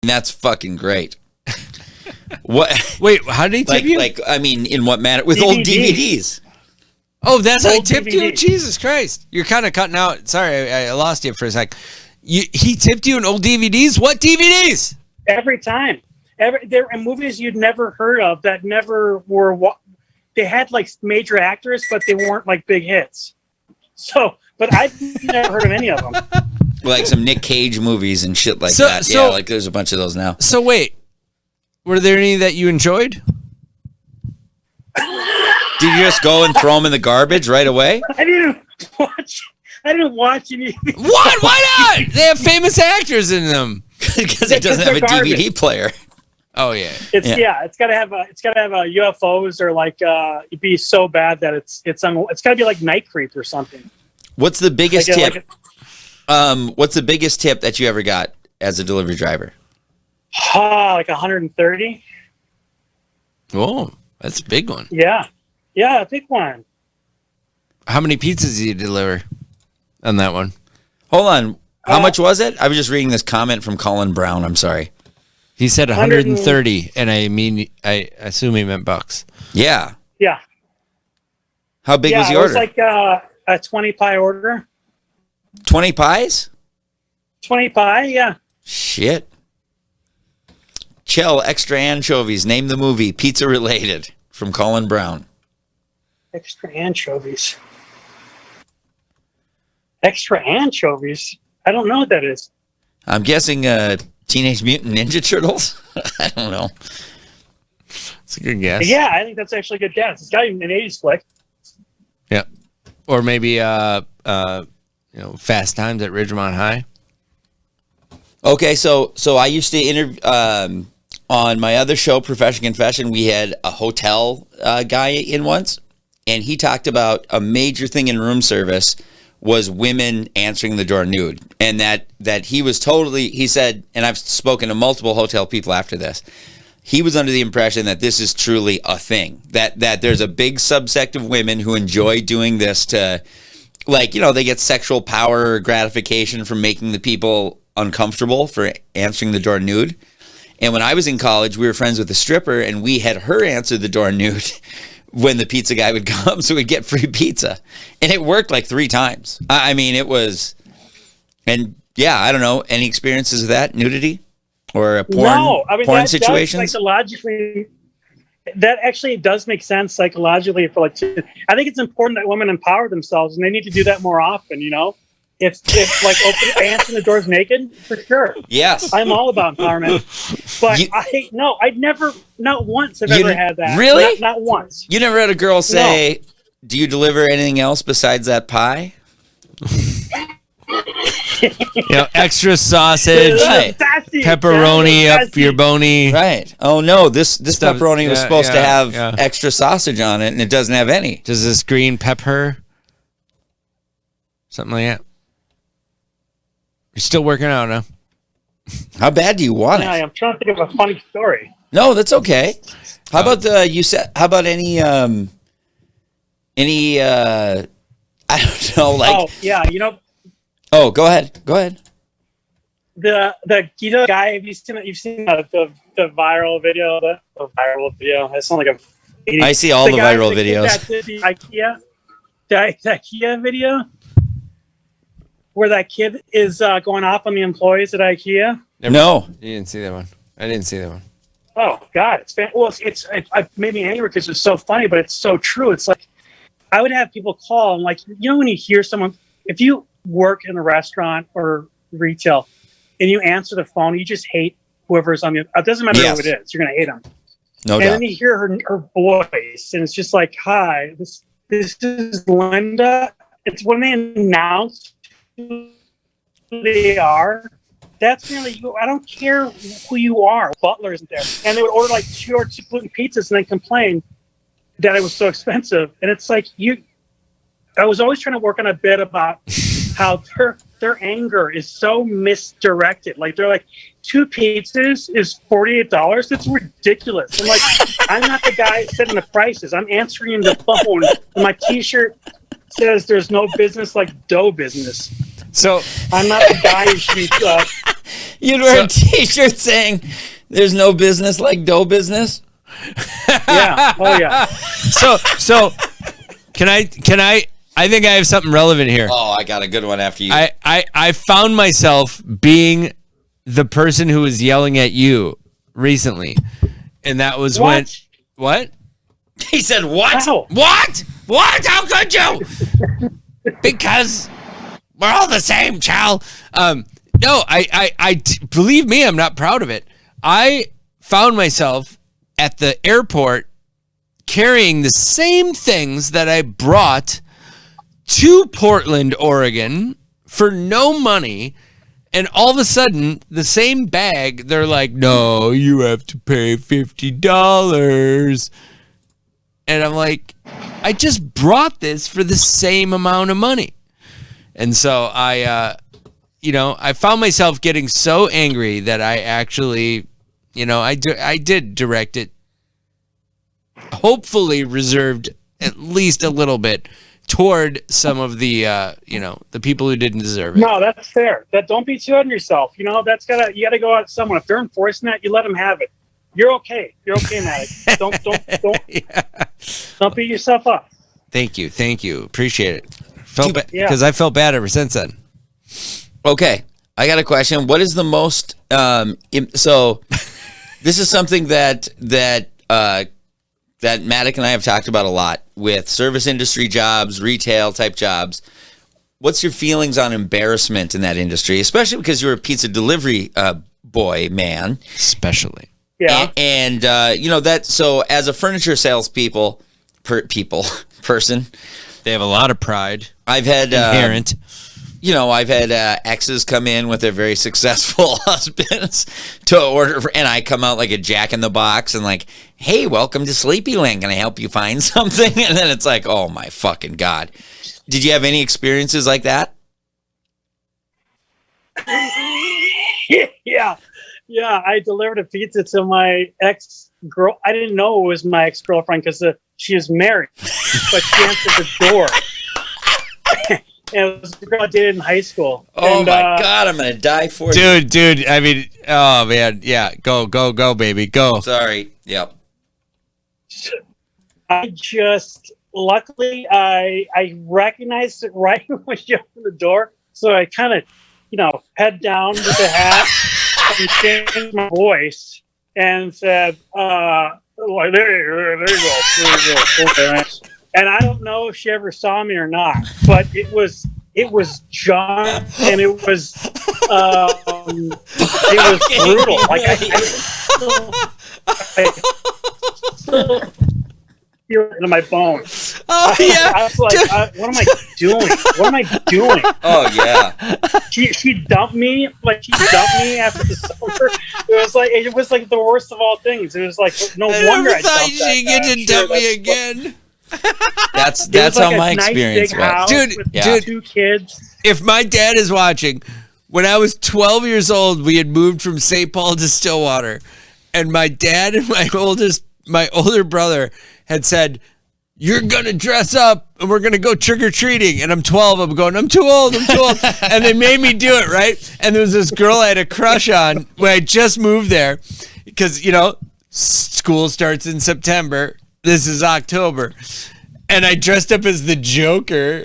That's fucking great. What? Wait, how did he tip you? In what manner? With old DVDs. Oh, that's how he tipped DVD. you? Jesus Christ. You're kind of cutting out. Sorry, I lost you for a sec. He tipped you in old DVDs? What DVDs? Every time. There are movies you'd never heard of that never were. They had like major actors, but they weren't like big hits. So, but I've never heard of any of them. Like some Nick Cage movies and shit like that. Yeah, like there's a bunch of those now. So wait, were there any that you enjoyed? Did you just go and throw them in the garbage right away? I didn't watch any. What? Why not? They have famous actors in them. Because it doesn't have a DVD player. Oh yeah. It's gotta have a UFOs or like it'd be so bad that it's gotta be like Night Creep or something. What's the biggest tip? What's the biggest tip that you ever got as a delivery driver? Like 130. Oh, that's a big one. Yeah, a big one. How many pizzas did you deliver on that one? Hold on. How much was it? I was just reading this comment from Colin Brown. I'm sorry. He said 130, and I assume he meant bucks. Yeah. Yeah. How big was the order? It was like a 20 pie order. 20 pies? 20 pie, yeah. Shit. Chell, extra anchovies. Name the movie. Pizza related. From Colin Brown. Extra anchovies. Extra anchovies? I don't know what that is. I'm guessing Teenage Mutant Ninja Turtles? I don't know. It's a good guess. Yeah, I think that's actually a good guess. It's got to be an 80s flick. Yep. Or maybe Fast Times at Ridgemont High. Okay, so I used to interview on my other show, Profession Confession. We had a hotel guy in once, and he talked about a major thing in room service was women answering the door nude, and that he was totally. He said, and I've spoken to multiple hotel people after this. He was under the impression that this is truly a thing. That there's a big subsect of women who enjoy doing this to, like, they get sexual power or gratification from making the people uncomfortable for answering the door nude. And when I was in college, we were friends with a stripper, and we had her answer the door nude when the pizza guy would come, so we'd get free pizza. And it worked like 3 times. I mean, it was, and yeah, I don't know, any experiences of that, nudity? Or a porn situations? Psychologically, that actually does make sense psychologically. I think it's important that women empower themselves, and they need to do that more often, If answering the doors naked, for sure. Yes. I'm all about empowerment. But I'd never, not once have ever had that. Really? Not once. You never had a girl say, do you deliver anything else besides that pie? Extra sausage, right. pepperoni up your bony. Right. Oh no, this pepperoni was supposed to have extra sausage on it, and it doesn't have any. Does this green pepper? Something like that. You're still working out, huh? How bad do you want it? I'm trying to think of a funny story. No, that's okay. How about how about any I don't know, like. Oh yeah, Oh, go ahead. The keto guy. Have you seen it? You've seen the viral video. The viral video. It sounds like a. I see all the viral videos. The IKEA video, where that kid is going off on the employees at IKEA. No, you didn't see that one. I didn't see that one. Oh God, it's made me angry because it's so funny, but it's so true. It's like I would have people call and when you hear someone, if you work in a restaurant or retail and you answer the phone, you just hate whoever's on the. It doesn't matter who it is, you're gonna hate them. No doubt. And then you hear her voice, and it's just like, "Hi, this is Linda." It's when they announce who they are. That's really you. I don't care who you are. Butler isn't there, and they would order like 2 or 2 gluten pizzas and then complain that it was so expensive. And it's like I was always trying to work on a bit about how their anger is so misdirected. Like they're like, 2 pizzas is $48. That's ridiculous. I'm like, I'm not the guy setting the prices. I'm answering the phone. And my T-shirt says there's no business like dough business. So I'm not the guy who should be You'd wear a T-shirt saying, "There's no business like dough business." Yeah. Oh yeah. So can I think I have something relevant here. Oh, I got a good one after you. I found myself being the person who was yelling at you recently. And that was what? He said, "What? Wow. What? How could you?" Because we're all the same, Chow. No, I believe me, I'm not proud of it. I found myself at the airport carrying the same things that I brought to Portland, Oregon for no money. And all of a sudden, the same bag, they're like, "No, you have to pay $50. And I'm like, I just brought this for the same amount of money. And so I found myself getting so angry that I actually, I did direct it, hopefully reserved at least a little bit toward some of the, the people who didn't deserve it. No, that's fair. Don't be too hard on yourself. You gotta go out to someone. If they're enforcing that, you let them have it. You're okay. You're okay, Matt. Don't beat yourself up. Thank you. Appreciate it. Because I felt bad ever since then. Okay, I got a question. What is the most? So, this is something that Maddock and I have talked about a lot with service industry jobs, retail type jobs. What's your feelings on embarrassment in that industry, especially because you're a pizza delivery boy, man? Especially. Yeah. And that. So, as a furniture salespeople, person, they have a lot of pride. I've had inherent. I've had exes come in with their very successful husbands to order, and I come out like a jack in the box and like, "Hey, welcome to Sleepyland. Can I help you find something?" And then it's like, oh my fucking God. Did you have any experiences like that? Yeah. I delivered a pizza to my ex-girl. I didn't know it was my ex-girlfriend because she was married, but she answered the door. And it was a girl I dated in high school. Oh my God, I'm gonna die for you. Dude, I mean, oh man, yeah, go, baby, go. Sorry, yep. Luckily, I recognized it right when she opened the door, so I kind of, head down with the hat and changed my voice and said, there you go. Okay, nice. And I don't know if she ever saw me or not, but it was John, and it was brutal. Like I still feel it in my bones. Oh yeah. I was like, what am I doing? Oh yeah. She dumped me. Like she dumped me after the summer. It was like the worst of all things. It was like no wonder I thought dumped that she'd get to dump me again. That's like how a my nice experience big was. house Dude, with yeah. 2 kids. If my dad is watching, when I was 12 years old, we had moved from St. Paul to Stillwater, and my dad and my older brother had said, "You're gonna dress up and we're gonna go trick-or-treating." And I'm 12, I'm going, I'm too old. And they made me do it, right? And there was this girl I had a crush on when I just moved there, because school starts in September. This is October. And I dressed up as the Joker.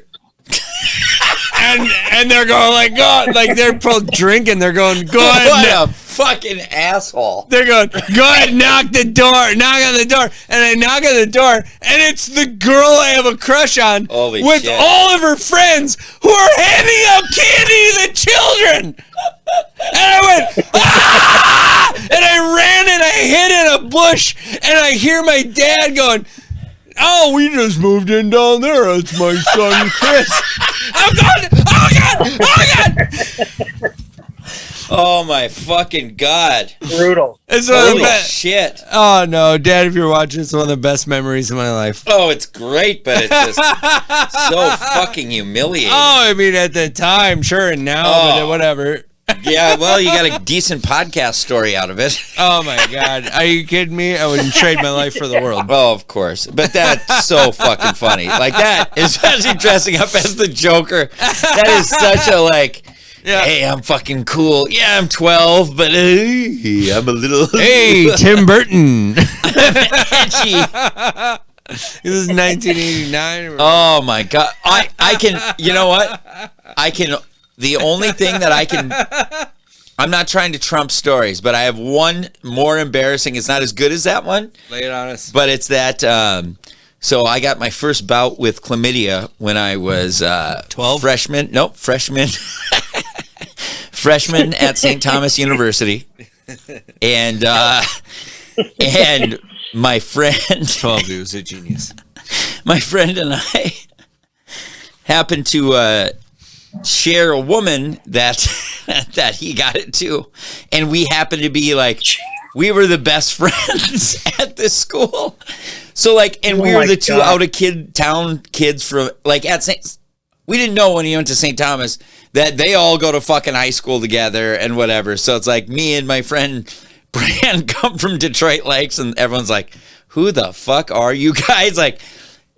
and they're going like, "God," like they're both drinking. They're going, "Go ahead." What a fucking asshole. They're going, "Go ahead, knock on the door." And I knock on the door, and it's the girl I have a crush on with shit. all of her friends who are handing out candy to the children. And I went, "Ah!" And I ran and I hid in a bush, and I hear my dad going, "Oh, we just moved in down there. It's my son, Chris." I'm going, "Oh God. Oh my fucking God. Brutal. It's one of Holy the best. shit. Oh no, Dad, if you're watching, it's one of the best memories of my life. Oh, it's great, but it's just so fucking humiliating. Oh, I mean, at the time, sure, and now, but whatever. Yeah, well, you got a decent podcast story out of it. Oh my God, are you kidding me? I wouldn't trade my life for the world. Oh, of course. But that's so fucking funny. Like that, especially dressing up as the Joker. That is such a Hey, I'm fucking cool. Yeah, I'm 12, but I'm a little. Hey, Tim Burton. Edgy. This is 1989. Oh my god. I can. You know what? I can. The only thing that I can. I'm not trying to trump stories, but I have one more embarrassing. It's not as good as that one. Lay it on us. But it's that. So I got my first bout with chlamydia when I was 12? freshman. Nope, freshman. Freshman at St. Thomas University, and my friend. 12. He was a genius. My friend and I happened to share a woman that that he got it to, and we happened to be like, we were the best friends at this school. So like, and we were the two out of town kids from like at St. We didn't know when he went to St. Thomas that they all go to fucking high school together and whatever. So it's like me and my friend Brand come from Detroit Lakes, and everyone's like, who the fuck are you guys? Like,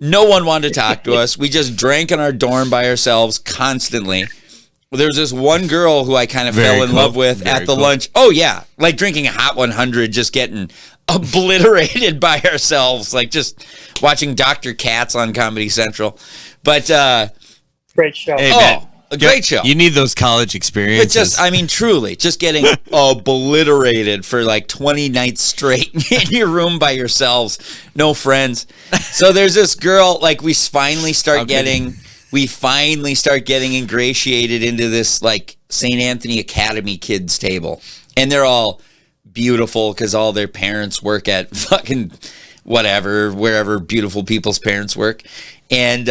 no one wanted to talk to us. We just drank in our dorm by ourselves constantly. There was this one girl who I kind of fell in love with at the lunch. Oh, yeah. Like drinking a Hot 100, just getting obliterated by ourselves. Like just watching Dr. Katz on Comedy Central. But, great show. Hey, a great show. You need those college experiences. But just, I mean, truly, just getting obliterated for like 20 nights straight in your room by yourselves, no friends. So there's this girl, like we finally start getting ingratiated into this like St. Anthony Academy kids table, and they're all beautiful because all their parents work at fucking whatever, wherever beautiful people's parents work, and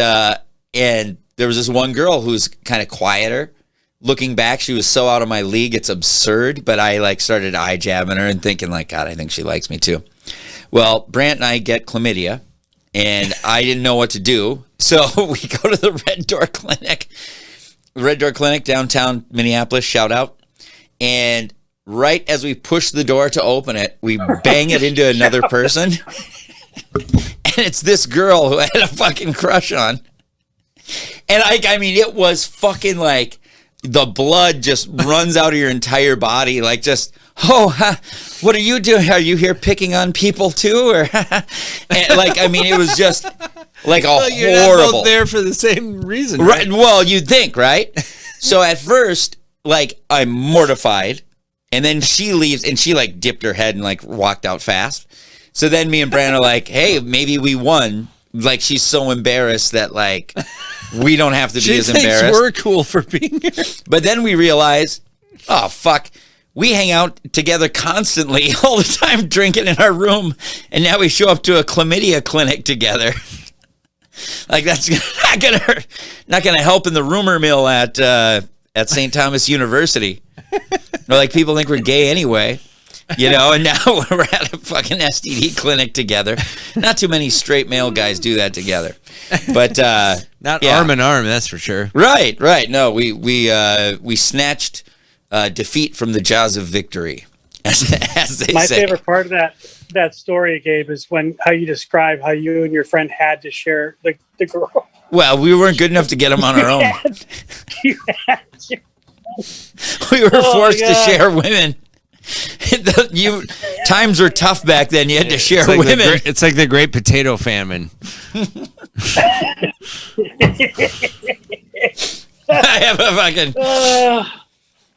there was this one girl who's kind of quieter. Looking back, she was so out of my league, it's absurd. But I like started eye jabbing her and thinking like, God, I think she likes me too. Well, Brant and I get chlamydia, and I didn't know what to do. So we go to the Red Door Clinic, downtown Minneapolis, shout out. And right as we push the door to open it, we bang it into another person. And it's this girl who I had a fucking crush on. And I mean, it was fucking like the blood just runs out of your entire body. Like just, what are you doing? Are you here picking on people too? Or and like, I mean, it was just like you're horrible. not both there for the same reason, right? Well, you'd think, right? So at first, like, I'm mortified. And then she leaves and she like dipped her head and like walked out fast. So then me and Brand are like, hey, maybe we won. Like she's so embarrassed that like we don't have to be as embarrassed. She thinks we're cool for being here. But then we realize, oh fuck, we hang out together constantly all the time drinking in our room, and now we show up to a chlamydia clinic together. Like that's not gonna help in the rumor mill at St. Thomas University. Or like people think we're gay anyway. You know, and now we're at a fucking STD clinic together. Not too many straight male guys do that together, but not arm in arm, that's for sure. Right. No, we snatched defeat from the jaws of victory, as they My say. favorite part of that story, Gabe, is how you describe how you and your friend had to share the girl. Well, we weren't good enough to get them on our own. We were forced to share women. Times were tough back then. You had to share women. It's like the Great Potato Famine. I have a fucking.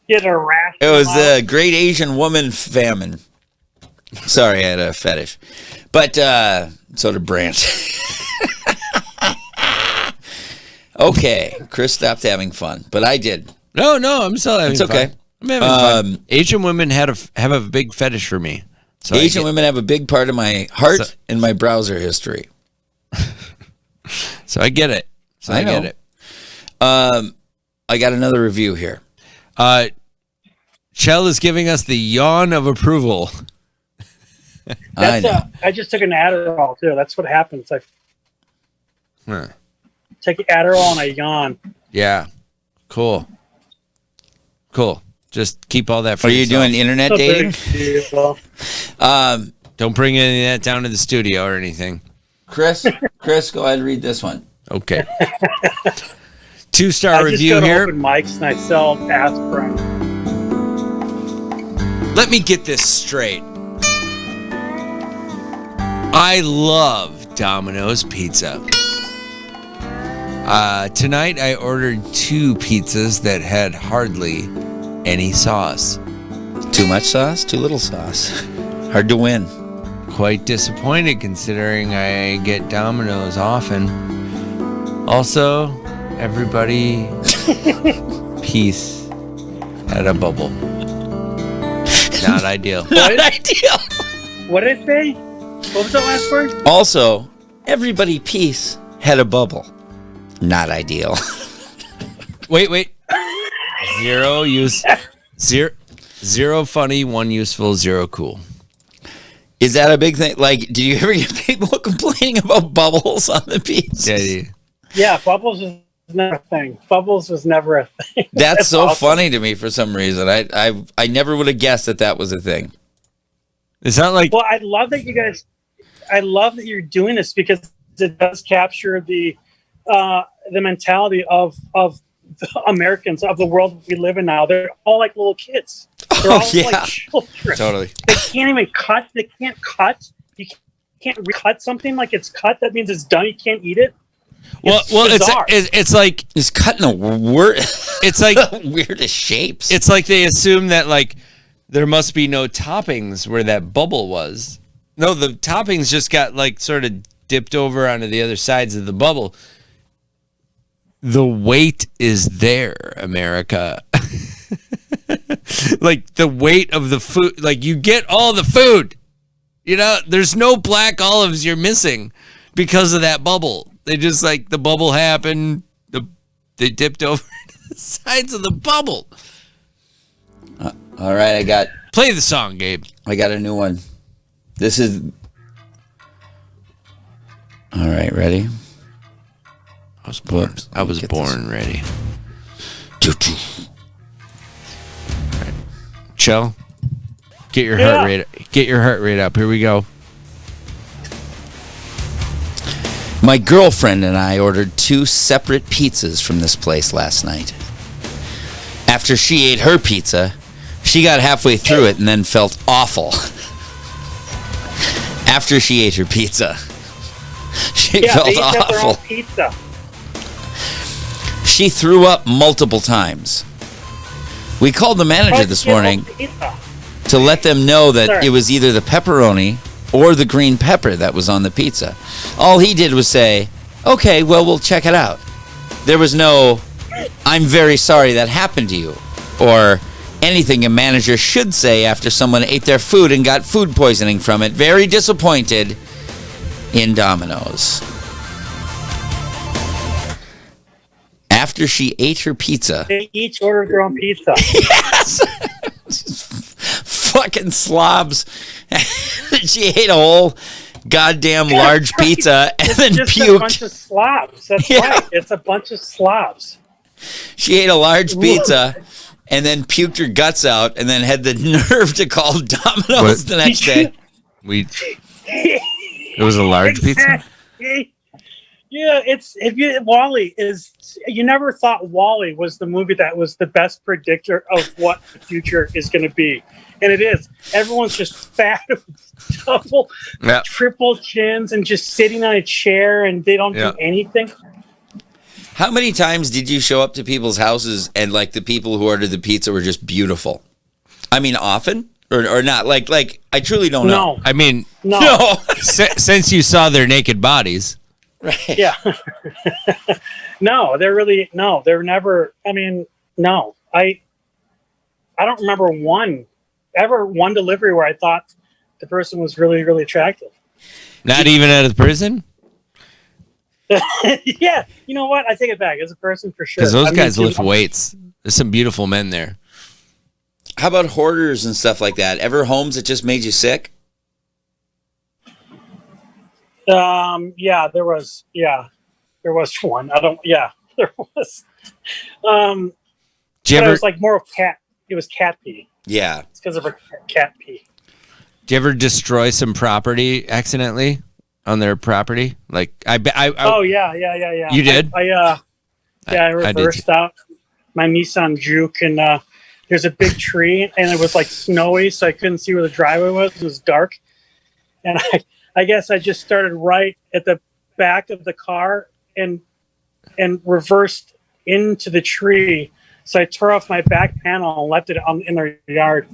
Get a rash. It was the Great Asian Woman Famine. Sorry, I had a fetish, but so did Brant. Okay, Chris stopped having fun, but I did. No, I'm still having fun. It's okay. I'm having fun. Asian women have a big fetish for me. So Asian women have a big part of my heart and my browser history. So I get it. I get it. I got another review here. Chell is giving us the yawn of approval. I just took an Adderall too. That's what happens. I take Adderall and I yawn. Yeah. Cool. Just keep all that for yourself. Are you yourself. doing internet dating? Don't bring any of that down to the studio or anything. Chris, go ahead and read this one. Okay. 2-star I just review go to here. open mics and I sell aspirin. Let me get this straight. I love Domino's Pizza. Tonight I ordered 2 pizzas that had hardly any sauce. Too much sauce, too little sauce. Hard to win. Quite disappointed considering I get Domino's often. Also, everybody piece had a bubble. Not ideal. Not ideal. What did I say? What was that last word? Also, everybody piece had a bubble. Not ideal. Wait. Zero funny, 1 useful, 0 cool. Is that a big thing? Like, did you ever get people complaining about bubbles on the piece? Yeah. Yeah, bubbles was never a thing. Bubbles was never a thing. That's so awesome. funny to me for some reason. I never would have guessed that was a thing. It's not like Well, I love that you're doing this because it does capture the mentality of the Americans, of the world we live in now. They're all like little kids. They're all yeah. like children. totally. They can't even cut. They can't cut. You can't recut something like it's cut. That means it's done. You can't eat it. Well, bizarre. it's like It's cutting a word. it's like weirdest shapes. it's like they assume that like there must be no toppings where that bubble was. No, the toppings just got like sort of dipped over onto the other sides of the bubble. The weight is there, America. Like the weight of the food, like you get all the food. You know, there's no black olives you're missing because of that bubble. They just like the bubble happened. They dipped over the sides of the bubble. All right, Play the song, Gabe. I got a new one. This is. All right, ready? I was born ready. Right. Chill. Get your heart rate. Get your heart rate up. Here we go. My girlfriend and I ordered 2 separate pizzas from this place last night. After she ate her pizza, she got halfway through it and then felt awful. After she ate her pizza, she felt they each have their own awful. pizza. She threw up multiple times. We called the manager this morning Pizza. to let them know that Sorry. it was either the pepperoni or the green pepper that was on the pizza. All he did was say, okay, well, we'll check it out. There was no, I'm very sorry that happened to you, or anything a manager should say after someone ate their food and got food poisoning from it. Very disappointed in Domino's. After she ate her pizza. They each ordered their own pizza. Yes! Fucking slobs. She ate a whole goddamn large pizza and then Just a puked. bunch of slobs. That's Yeah. right. It's a bunch of slobs. She ate a large pizza and then puked her guts out and then had the nerve to call Domino's the next day. It was a large pizza. Yeah, Wall-E is. You never thought Wall-E was the movie that was the best predictor of what the future is going to be, and it is. Everyone's just fat, double, triple chins, and just sitting on a chair, and they don't do anything. How many times did you show up to people's houses and like the people who ordered the pizza were just beautiful? I mean, often or not? Like I truly don't know. I mean, No. since you saw their naked bodies. Right. Yeah. They're never. I mean, no. I don't remember one delivery where I thought the person was really, really attractive. Not even out of the prison? Yeah. You know what? I take it back. As a person, for sure. Because those guys lift weights. There's some beautiful men there. How about hoarders and stuff like that? Ever homes that just made you sick? Yeah, there was one. There was. Did you But it ever was like more of cat. It was cat pee. Yeah. It's because of a cat pee. Do you ever destroy some property accidentally on their property? Like I Oh yeah. You did? I I reversed out my Nissan Juke, and there's a big tree, and it was like snowy, so I couldn't see where the driveway was. It was dark, and I guess I just started right at the back of the car and reversed into the tree. So I tore off my back panel and left it in their yard.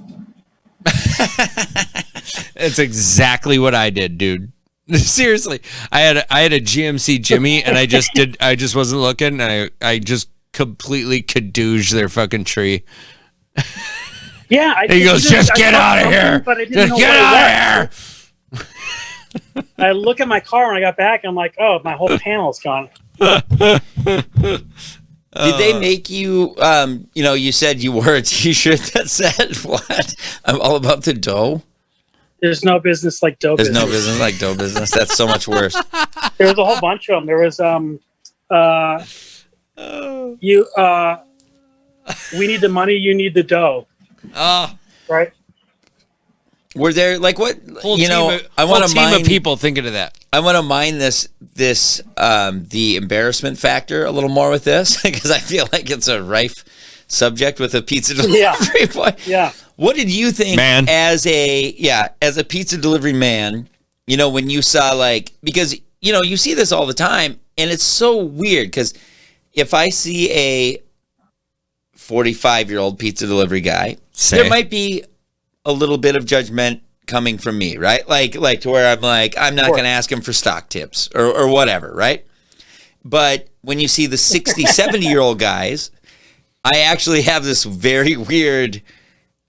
That's exactly what I did, dude. Seriously, I had a GMC Jimmy, and I just wasn't looking, and I just completely cadouged their fucking tree. Yeah, he goes, just get out of here! Just get out of here! I look at my car when I got back, and I'm like, oh, my whole panel's gone. Did they make you, you said you wore a t-shirt that said, what? I'm all about the dough? There's no business like dough business. There's no business like dough business. That's so much worse. There was a whole bunch of them. There was, we need the money, you need the dough. Right? Were there, like, what, I want a team of people thinking of that. I want to mine the embarrassment factor a little more with this, because I feel like it's a rife subject with a pizza delivery boy. Yeah. What did you think as a pizza delivery man, when you saw, like, because, you see this all the time, and it's so weird, because if I see a 45-year-old pizza delivery guy, there might be a little bit of judgment coming from me, right? Like to where I'm like, I'm not going to ask him for stock tips or whatever, right? But when you see the 60, 70-year-old guys, I actually have this very weird,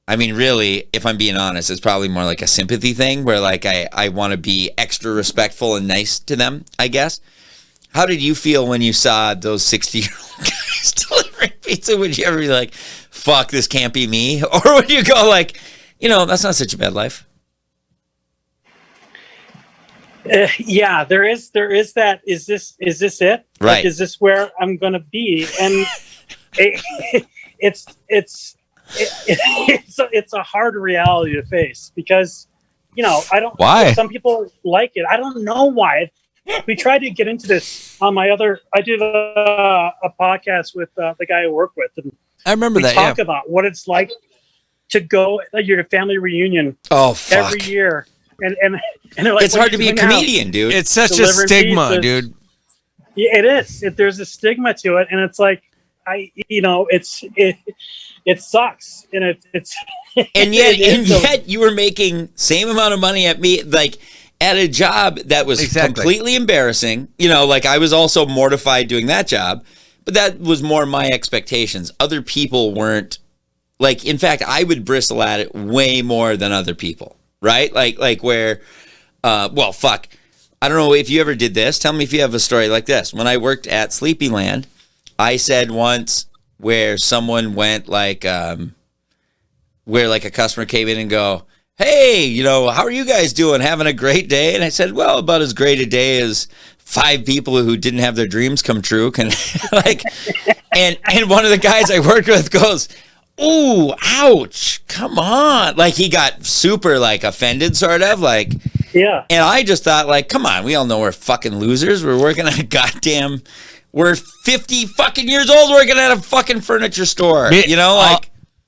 I mean, really, if I'm being honest, it's probably more like a sympathy thing where, like, I want to be extra respectful and nice to them, I guess. How did you feel when you saw those 60-year-old guys delivering pizza? Would you ever be like, fuck, this can't be me? Or would you go like, that's not such a bad life? Yeah, there is that. Is this it? Right. Like, is this where I'm going to be? And it's a hard reality to face because, I don't. Why? Some people like it. I don't know why. We tried to get into this on my other. I did a podcast with the guy I work with, and I remember that. Talk about what it's like to go your family reunion. Oh, fuck. Every year, and they're like, it's hard to be a comedian, dude. It's such a stigma, dude. Yeah, it is. There's a stigma to it, and it's like it sucks, and it's and yet you were making same amount of money at me, like, at a job that was completely embarrassing. Like, I was also mortified doing that job, but that was more my expectations. Other people weren't. Like, in fact, I would bristle at it way more than other people, right? Like where, well, fuck. I don't know if you ever did this. Tell me if you have a story like this. When I worked at Sleepyland, I said once where someone went like, where like a customer came in and go, hey, how are you guys doing? Having a great day? And I said, well, about as great a day as 5 people who didn't have their dreams come true can like, and one of the guys I worked with goes, ooh, ouch, come on. Like, he got super, like, offended, sort of, like. Yeah. And I just thought, like, come on, we all know we're fucking losers. We're working at we're 50 fucking years old working at a fucking furniture store. That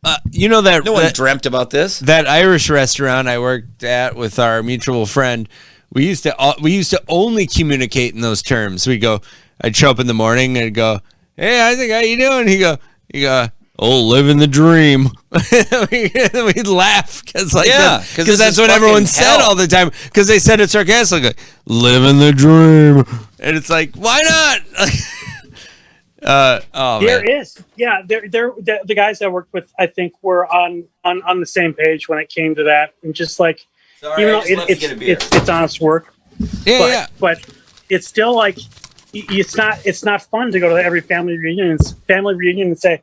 no one dreamt about this. That Irish restaurant I worked at with our mutual friend, we used to only communicate in those terms. I'd show up in the morning and I'd go, hey, Isaac, how you doing? He go, oh, living the dream. We'd laugh because that's what everyone said all the time. Because they said it sarcastically, like, living the dream, and it's like, why not? The guys I worked with, I think, were on the same page when it came to that, and just like, sorry, even though it's honest work, but it's still like, it's not fun to go to every family reunion and say.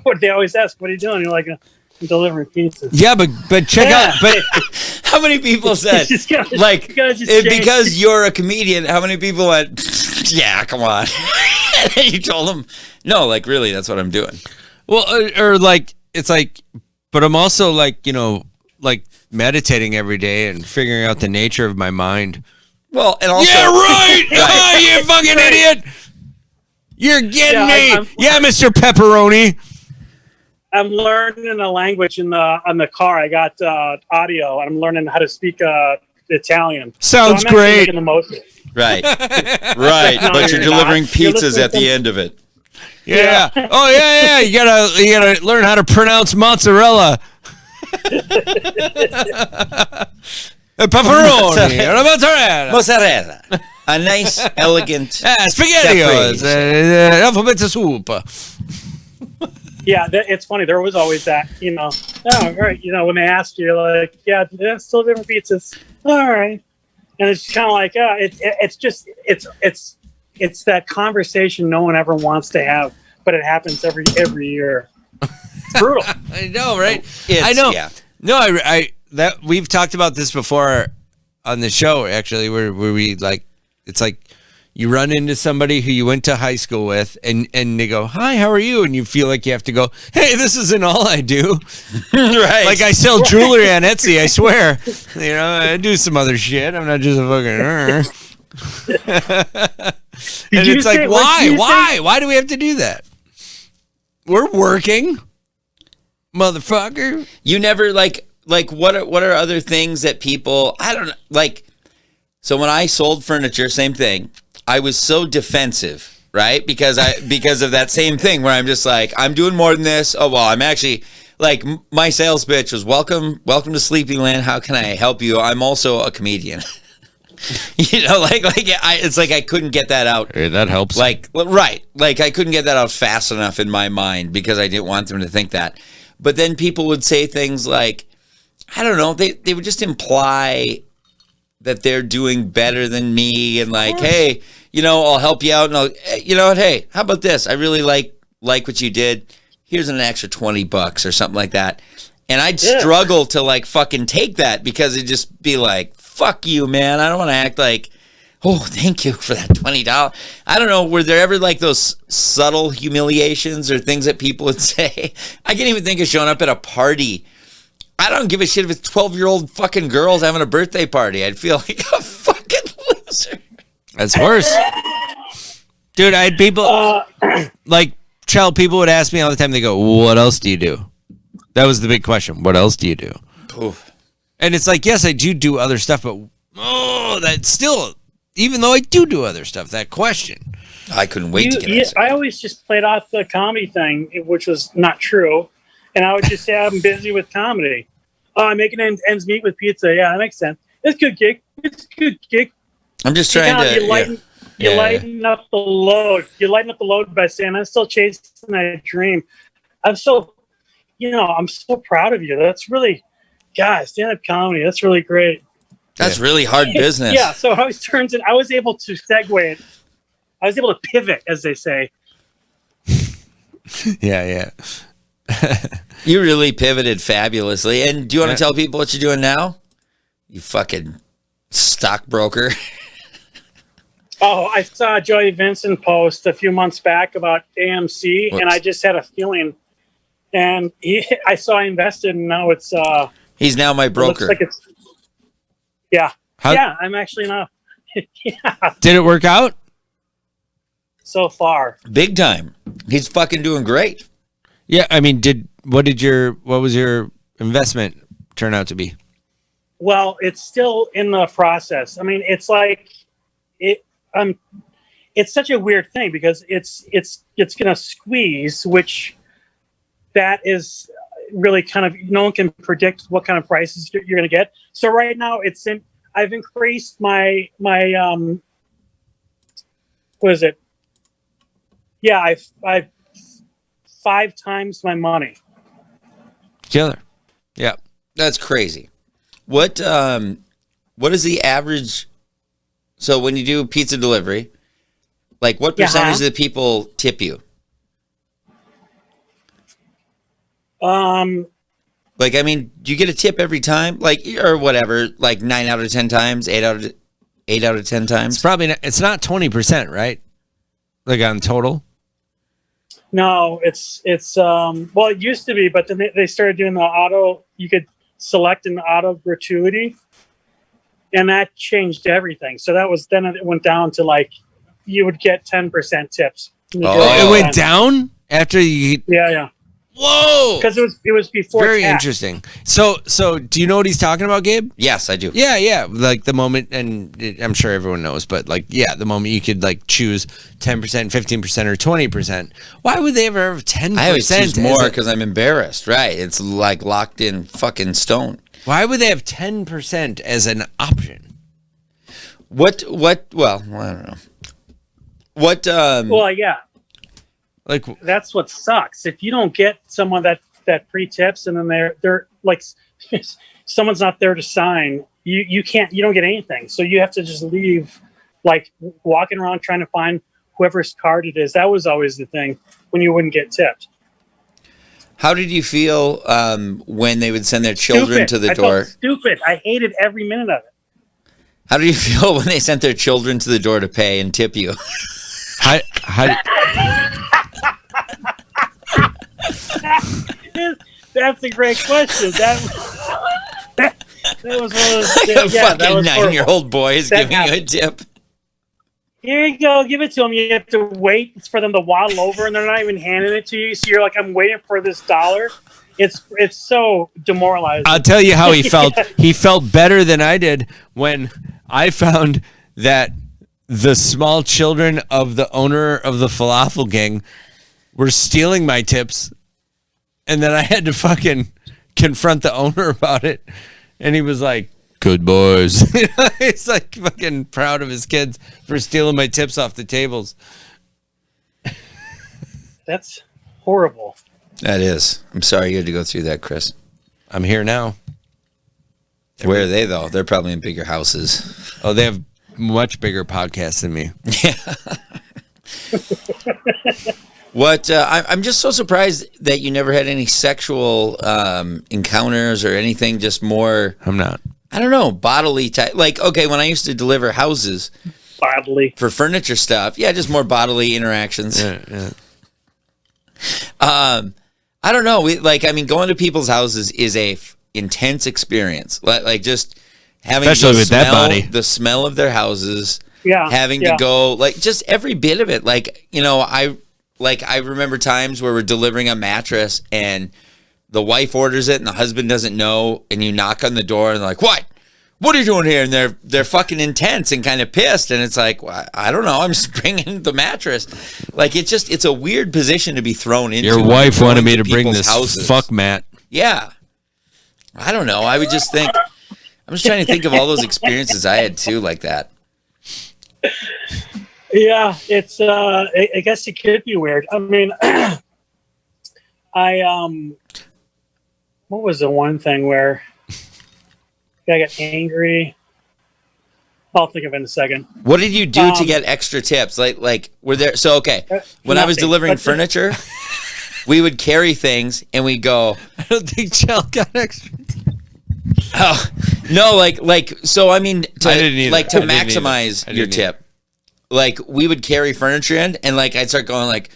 What they always ask, what are you doing? You're like, I'm delivering pizzas. Yeah, but check out. But how many people said, because you're a comedian? How many people went, yeah, come on? And you told them, no, like, really, that's what I'm doing. Well, or like, it's like, but I'm also like, like meditating every day and figuring out the nature of my mind. Well, and also, yeah, right. You fucking idiot. You're getting Yeah, me. Yeah, Mr. Pepperoni. I'm learning a language on the car. I got audio, and I'm learning how to speak Italian. Sounds so I'm actually great. making the most of it. Right. Right. No, But you're you're delivering not. You're pizzas at the listening end of it. Yeah. Oh yeah. You gotta learn how to pronounce mozzarella. Pepperoni. Mozzarella. Mozzarella. A nice, elegant. Spaghettios. Alphabet soup. Yeah, it's funny. There was always that, oh, right. When they ask you, like, yeah, there's still different pizzas. All right. And it's kind of like, it's that conversation no one ever wants to have, but it happens every year. It's brutal. I know, right? I know. Yeah. No, I that we've talked about this before on the show, actually, where we like, it's like you run into somebody who you went to high school with, and they go, "Hi, how are you?" And you feel like you have to go, "Hey, this isn't all I do." Right. Like I sell jewelry on Etsy, I swear. I do some other shit. I'm not just a fucking. And it's like, why do we have to do that? We're working, motherfucker. You never like what are other things that people, I don't know, like, so when I sold furniture, same thing. I was so defensive, right? Because of that same thing where I'm just like, I'm doing more than this. Oh, well, I'm actually like, my sales pitch was welcome to Sleepyland. How can I help you? I'm also a comedian. It's like I couldn't get that out. Hey, that helps. Right. Like I couldn't get that out fast enough in my mind because I didn't want them to think that. But then people would say things like, I don't know, they would just imply that they're doing better than me and like, hey, I'll help you out and I'll, hey, how about this? I really like what you did. Here's an extra $20 or something like that. And I'd struggle to like fucking take that because it'd just be like, fuck you, man. I don't want to act like, oh, thank you for that $20. I don't know. Were there ever like those subtle humiliations or things that people would say? I can't even think of showing up at a party. I don't give a shit if it's 12-year-old fucking girls having a birthday party. I'd feel like a fucking loser. That's worse. Dude, I had people, people would ask me all the time, they go, what else do you do? That was the big question. What else do you do? Oof. And it's like, yes, I do other stuff, but that's still, even though I do other stuff, that question. I couldn't wait to get answered. I always just played off the comedy thing, which was not true. And I would just say I'm busy with comedy. Oh, I'm making ends meet with pizza. Yeah, that makes sense. It's a good gig. I'm just trying to... You lighten up the load. You lighten up the load by saying, I'm still chasing that dream. I'm so proud of you. That's really, God, stand-up comedy. That's really great. That's really hard business. Yeah, so it always turns in. I was able to segue it. I was able to pivot, as they say. Yeah. You really pivoted fabulously. And do you want to tell people what you're doing now? You fucking stockbroker. Oh, I saw Joey Vincent post a few months back about AMC, and I just had a feeling. And I saw I invested, and now it's... He's now my broker. Looks like it's... Yeah. Yeah, I'm actually not... Yeah. Did it work out? So far. Big time. He's fucking doing great. Yeah, I mean, what was your investment turn out to be? Well, it's still in the process. I mean, it's like it's such a weird thing because it's going to squeeze, which that is really kind of, no one can predict what kind of prices you're going to get. So right now I've increased my what is it? Yeah, I've 5 times my money. Killer. Yeah. That's crazy. What is the average? So when you do pizza delivery, like what percentage of the people tip you? Like, I mean, do you get a tip every time? Like, or whatever, like 9 out of 10 times, 8 out of 10 times? It's probably not, it's not 20%, right? Like on total? No, it's well, it used to be, but then they started doing the auto. You could select an auto gratuity, and that changed everything. So then it went down to like you would get 10% tips. Oh, it went down after you. Yeah. Whoa! Because it was before. Very tax. interesting. So do you know what he's talking about, Gabe? Yes, I do. Yeah. Like the moment, and I'm sure everyone knows, but like, the moment you could like choose 10%, 15%, or 20%. Why would they ever have 10%? I always choose more because I'm embarrassed. Right? It's like locked in fucking stone. Why would they have 10% as an option? What? Well, I don't know. What? Well, yeah. Like That's what sucks. If you don't get someone that pre-tips and then they're like someone's not there to sign, you don't get anything. So you have to just leave, like walking around trying to find whoever's card it is. That was always the thing when you wouldn't get tipped. How did you feel when they would send their children to the door? I felt stupid. I hated every minute of it. How did you feel when they sent their children to the door to pay and tip you? how That's a great question. That was one of those. A fucking that was 9-year-old boy is giving happened. you a tip. Here you go, give it to them. You have to wait for them to waddle over, and they're not even handing it to you. So you're like, I'm waiting for this dollar. It's so demoralizing. I'll tell you how he felt. He felt better than I did when I found that the small children of the owner of the falafel gang were stealing my tips, and then I had to fucking confront the owner about it, and he was like, "Good boys." He's like fucking proud of his kids for stealing my tips off the tables. That's horrible. That is. I'm sorry you had to go through that, Chris. I'm here now. Where are they, though? They're probably in bigger houses. Oh, they have much bigger podcasts than me. Yeah. What? I'm just so surprised that you never had any sexual encounters or anything. Just more. I'm not. I don't know, bodily type. Like, okay, when I used to deliver houses Bodily. for furniture stuff, just more bodily interactions. Yeah. I don't know. Going to people's houses is a intense experience. Like just having especially with that body, the smell of their houses. Yeah. Having to go, like, just every bit of it. Like, I remember times where we're delivering a mattress and the wife orders it and the husband doesn't know, and you knock on the door and they're like, what are you doing here? And they're fucking intense and kind of pissed, and it's like, well, I don't know, I'm just bringing the mattress. Like, it's a weird position to be thrown into. Your wife wanted me to bring this houses. Fuck mat. Yeah. I don't know. I would just think, I'm just trying to think of all those experiences I had too, like that. Yeah, it's I guess it could be weird. I mean, what was the one thing where I got angry? I'll think of it in a second. What did you do to get extra tips? Like were there? So okay, when I was delivering furniture, we would carry things and we go. I don't think Chell got extra. Oh no! So I mean, to maximize your tip, like we would carry furniture in, and like I'd start going like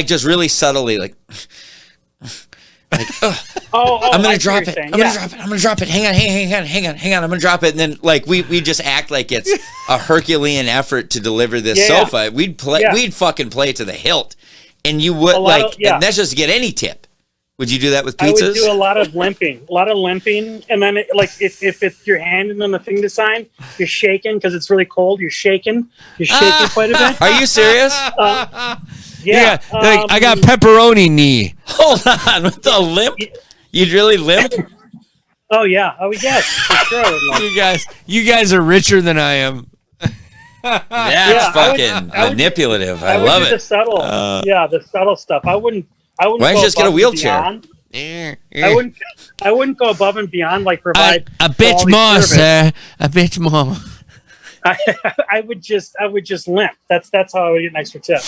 just really subtly, like. I'm gonna drop it. I'm gonna drop it. Hang on. I'm gonna drop it. And then like we just act like it's a Herculean effort to deliver this sofa. We'd fucking play it to the hilt, and you would and that's just to get any tip. Would you do that with pizzas? I would do a lot of limping, and then if you're handing them the thing to sign, you're shaking because it's really cold. You're shaking quite a bit. Are you serious? Yeah. I got pepperoni knee. Hold on, with the limp? You'd really limp? Oh yeah. Oh yes, for sure. You guys are richer than I am. That's fucking manipulative. I love it. The subtle, the subtle stuff. I wouldn't. Why don't you just get a wheelchair? I wouldn't go above and beyond, like provide a bit more, service. Sir. A bit more. I would just limp. That's how I would get an extra tip.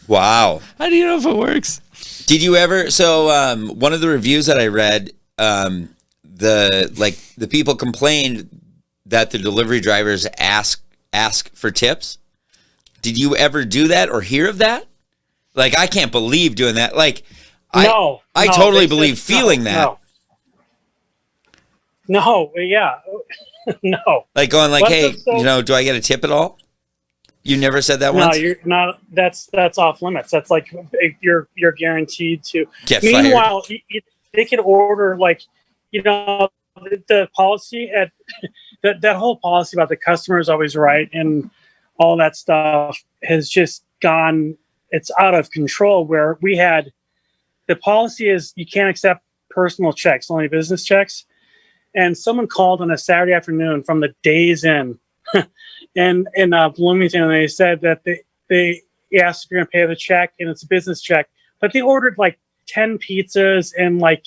Wow. How do you know if it works? Did you ever? So one of the reviews that I read, the people complained that the delivery drivers ask for tips. Did you ever do that or hear of that? Like, I can't believe doing that. Like, I totally believe feeling that. No, yeah. No. Like going like, hey, do I get a tip at all? You never said that No, once? you're not. That's off limits. That's like you're guaranteed to. Get Meanwhile, they could order like, the policy at that whole policy about the customer is always right and all that stuff has just gone. It's out of control. Where we had the policy is you can't accept personal checks, only business checks. And someone called on a Saturday afternoon from the Days Inn in Bloomington, and they said that they asked if you're going to pay the check, and it's a business check. But they ordered like 10 pizzas and like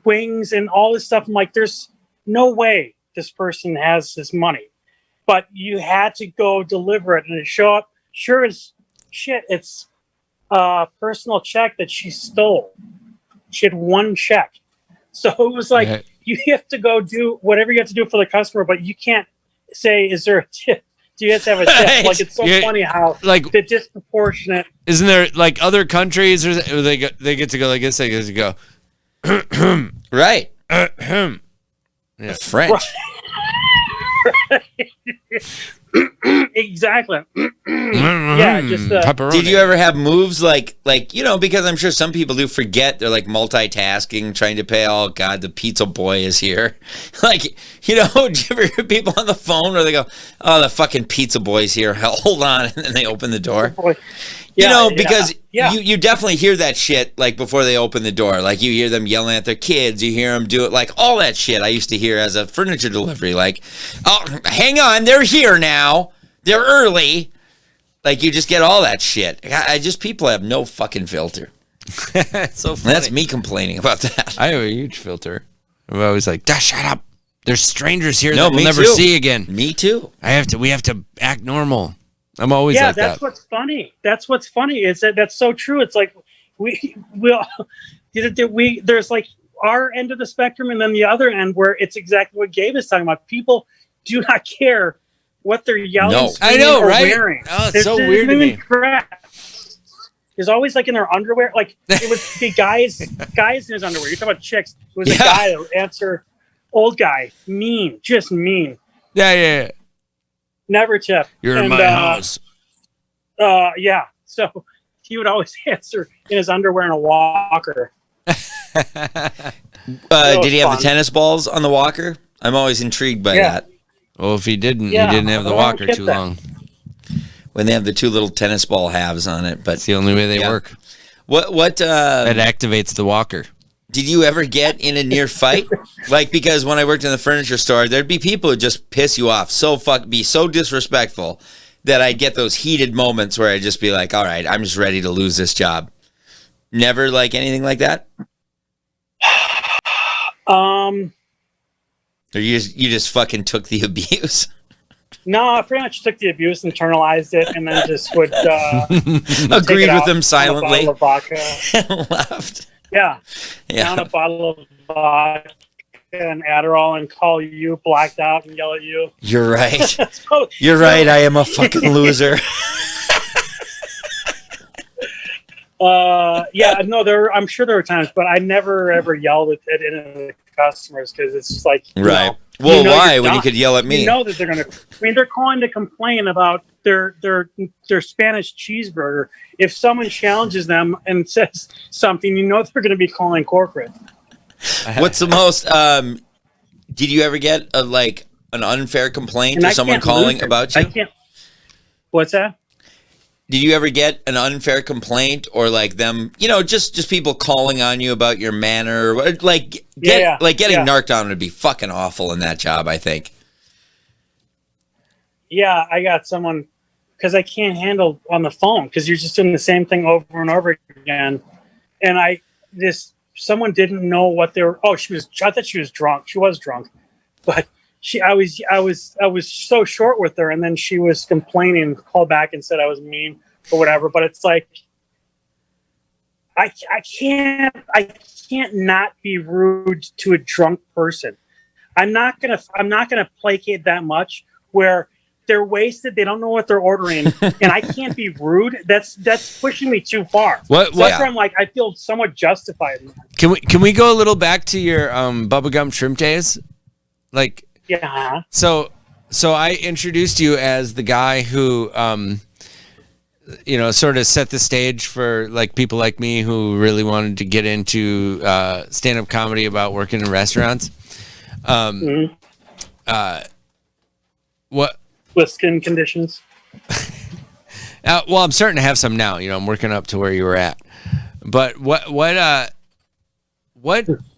wings and all this stuff. I'm like, there's no way this person has this money. But you had to go deliver it, and it show up. Sure as shit, it's a personal check that she stole. She had one check. So it was like, you have to go do whatever you have to do for the customer, but you can't say, is there a tip? Do you have to have a tip? Right. Like, it's so funny how like the disproportionate. Isn't there like other countries or they get to go like this? They get to go Right. Yeah. French. Exactly. Yeah, just Pepperoni. Did you ever have moves like because I'm sure some people do forget, they're like multitasking, trying to pay. Oh God, the pizza boy is here. Like, do you ever hear people on the phone where they go, oh, the fucking pizza boy's here. Hold on. And then they open the door. Because you definitely hear that shit like before they open the door. Like you hear them yelling at their kids. You hear them do it, like all that shit I used to hear as a furniture delivery. Like, oh, hang on, they're here now. They're early. Like you just get all that shit. People have no fucking filter. It's so funny. That's me complaining about that. I have a huge filter. I'm always like, shut up. There's strangers here No, that we'll me never too. see again. Me too. We have to act normal. I'm always like that. Yeah, that's what's funny. That's what's funny is that's so true. It's like there's like our end of the spectrum and then the other end where it's exactly what Gabe is talking about. People do not care what they're yelling, No. screaming, I know, or right? wearing. Oh, it's so weird to me. There's always like in their underwear. Like it was the guys in his underwear. You're talking about chicks. It was a guy that would answer, old guy, mean, just mean. Yeah. Never tip. You're in my house. Yeah. So he would always answer in his underwear and a walker. Did he have the tennis balls on the walker? I'm always intrigued by that. Well, if he didn't have the walker too long. When they have the two little tennis ball halves on it, but It's the only way they work. What It activates the walker. did you ever get in a near fight? Like, because when I worked in the furniture store, there'd be people who just piss you off, be so disrespectful that I'd get those heated moments where I'd just be like, all right, I'm just ready to lose this job. Never like anything like that? Or you just fucking took the abuse? No, I pretty much took the abuse, internalized it, and then just would agreed with them silently. Down a bottle of vodka. Left. Yeah. Down a bottle of vodka and Adderall and call you blacked out and yell at you. You're right. You're right. I am a fucking loser. I'm sure there were times, but I never ever yelled at any of the customers because it's like right. Well, why? When you could yell at me? You know that they're gonna. I mean, they're calling to complain about their Spanish cheeseburger. If someone challenges them and says something, you know they're going to be calling corporate. What's the most? Did you ever get an unfair complaint or someone calling about you? I can't. What's that? Did you ever get an unfair complaint or like them, just people calling on you about your manner? Getting narked on would be fucking awful in that job, I think. Yeah, I got someone, because I can't handle on the phone because you're just doing the same thing over and over again. And someone didn't know what they were. Oh, I thought she was drunk. She was drunk, but I was so short with her, and then she was complaining, called back and said I was mean or whatever. But it's like I can't not be rude to a drunk person. I'm not gonna placate that much where they're wasted, they don't know what they're ordering, and I can't be rude. That's pushing me too far. That's where I'm like, I feel somewhat justified in that. Can we go a little back to your bubblegum shrimp days? Yeah. So So I introduced you as the guy who, sort of set the stage for like people like me who really wanted to get into stand-up comedy about working in restaurants. What? With skin conditions. Well, I'm starting to have some now. I'm working up to where you were at. But what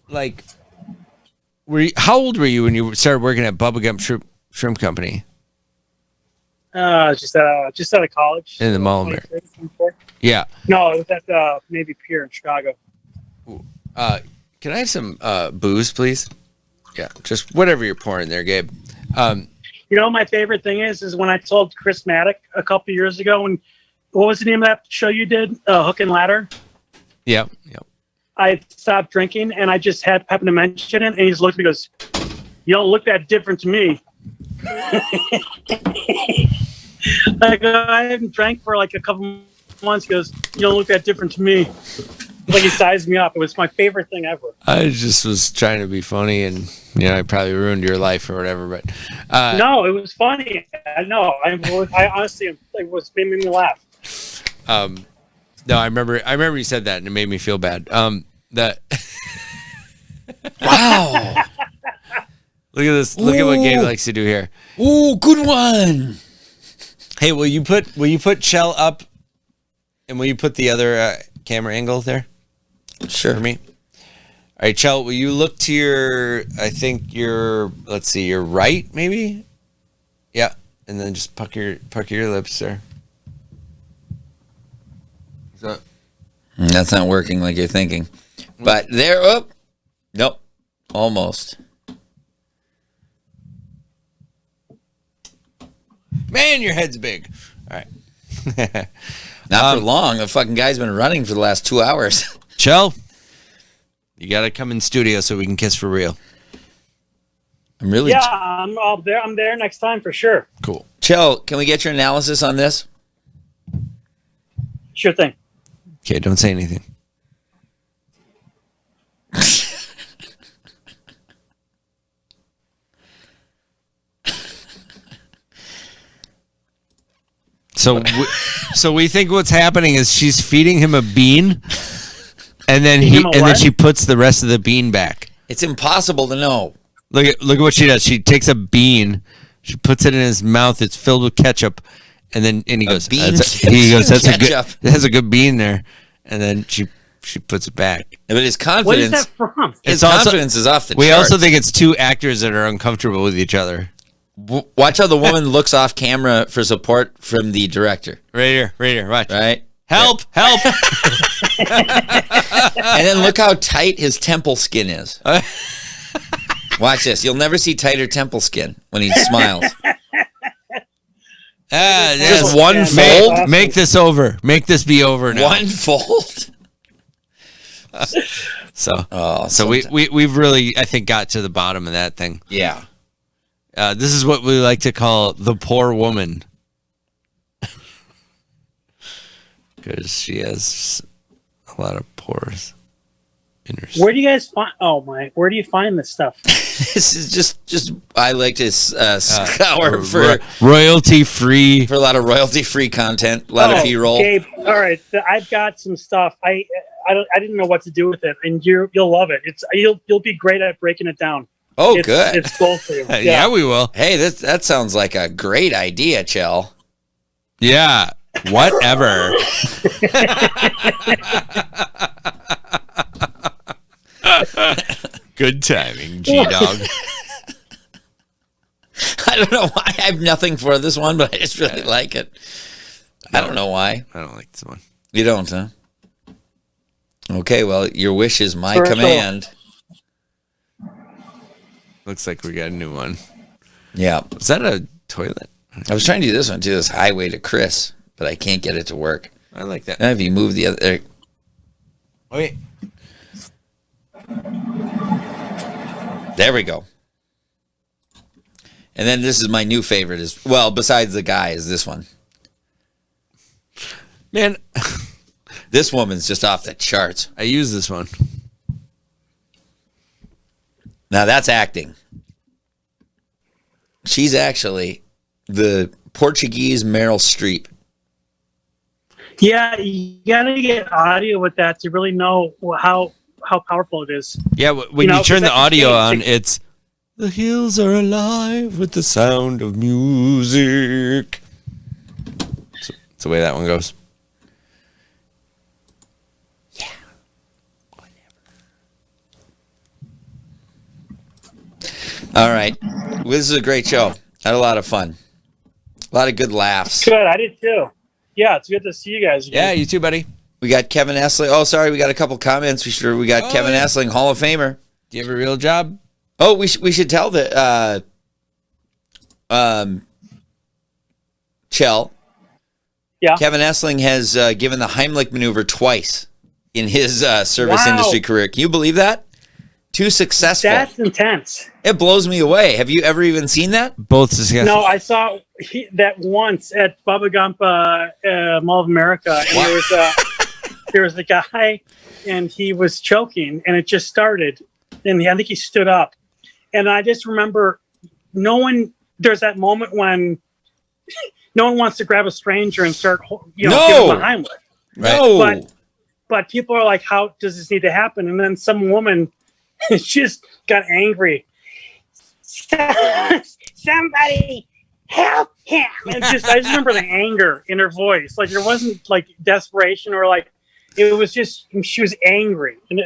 like, how old were you when you started working at Bubba Gump Shrimp Company? Just out of college. In the mall there. Yeah. No, it was at Navy Pier in Chicago. Can I have some booze, please? Yeah, just whatever you're pouring there, Gabe. My favorite thing is when I told Chris Maddock a couple years ago, what was the name of that show you did? Hook and Ladder. Yep. I stopped drinking and I just happened to mention it, and he just looked at me and goes, "You don't look that different to me." Like, I haven't drank for like a couple months. He goes, "You don't look that different to me." Like, he sized me up. It was my favorite thing ever. I just was trying to be funny, and I probably ruined your life or whatever. But no, it was funny. I know. I honestly, it made me laugh. No, I remember you said that, and it made me feel bad. That. Wow. Look at this. Look at what Gabe likes to do here. Ooh, good one. Hey, will you put Shell up, and will you put the other camera angle there? Sure. For me. All right, Chell, will you look to your right, maybe? Yeah, and then just pucker your lips there. So, that's not working like you're thinking. But there, nope, almost. Man, your head's big. All right. Not for long. The fucking guy's been running for the last 2 hours. Chell, you got to come in studio so we can kiss for real. I'm there. I'm there next time for sure. Cool. Chell, can we get your analysis on this? Sure thing. Okay, don't say anything. So we think what's happening is she's feeding him a bean, and then she puts the rest of the bean back. It's impossible to know. Look at what she does. She takes a bean, she puts it in his mouth. It's filled with ketchup, and he goes, "That's a good bean there," and then she puts it back. But his confidence. What is that from? His confidence is off the charts. We also think it's two actors that are uncomfortable with each other. Watch how the woman looks off camera for support from the director. Right here. Watch. Right? Help! And then look how tight his temple skin is. Watch this. You'll never see tighter temple skin when he smiles. Just one fold? Make this over. Make this be over now. One fold? So we've really, I think, got to the bottom of that thing. Yeah. This is what we like to call the poor woman, because she has a lot of pores in her. Where do you guys find? Where do you find this stuff? This is just I like to scour for royalty free, for a lot of royalty free content, a lot of B-roll. Gabe, all right, I've got some stuff. I didn't know what to do with it, and you'll love it. You'll be great at breaking it down. Oh, good. It's cool for you. Yeah, we will. Hey, that sounds like a great idea, Chell. Yeah, whatever. Good timing, G-Dog. I don't know why. I have nothing for this one, but I just really like it. I don't know why. I don't like this one. You don't, huh? Okay, well, your wish is my Sure. command. Looks like we got a new one. Yeah. Is that a toilet? I was trying to do this one, too, this highway to Chris, but I can't get it to work. I like that. Now, if you move the other... Wait. There we go. And then this is my new favorite, besides the guy, is this one. Man, this woman's just off the charts. I use this one. Now that's acting. She's actually the Portuguese Meryl Streep. Yeah, you gotta get audio with that to really know how powerful it is. Yeah, when you 'cause turn the that's audio insane. on, it's the hills are alive with the sound of music. That's the way that one goes. All right. Well, this is a great show. Had a lot of fun. A lot of good laughs. Good, I did too. Yeah, it's good to see you guys again. Yeah, you too, buddy. We got Kevin Essling. Oh, sorry. We got a couple comments. We got Kevin Essling, Hall of Famer. Do you have a real job? Oh, we should tell the Chell. Yeah. Kevin Essling has given the Heimlich maneuver twice in his service Wow. industry career. Can you believe that? Too successful. That's intense. It blows me away. Have you ever even seen that? Both discussed. No, I saw that once at Bubba Gump Mall of America, and there was a guy, and he was choking, and it just started, and I think he stood up, and I just remember there's that moment when no one wants to grab a stranger and start, give them a Heimlich. Right. But people are like, how does this need to happen? And then some woman just got angry. Somebody help him! And I just remember the anger in her voice. Like there wasn't like desperation or like it was just she was angry, and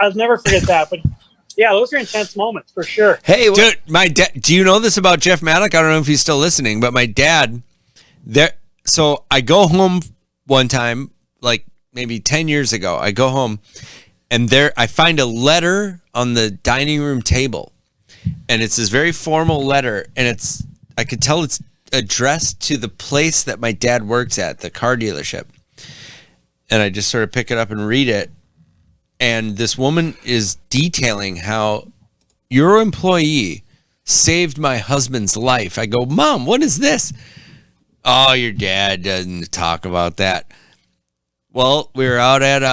I'll never forget that. But yeah, those are intense moments for sure. Hey, dude, my dad. Do you know this about Jeff Maddock? I don't know if he's still listening, but my dad. So I go home one time, like maybe 10 years ago. I go home, and there I find a letter on the dining room table, and it's this very formal letter, and I could tell it's addressed to the place that my dad works at, the car dealership. And I just sort of pick it up and read it. And this woman is detailing how your employee saved my husband's life. I go, Mom, what is this? Oh, your dad doesn't talk about that. Well, we were out at,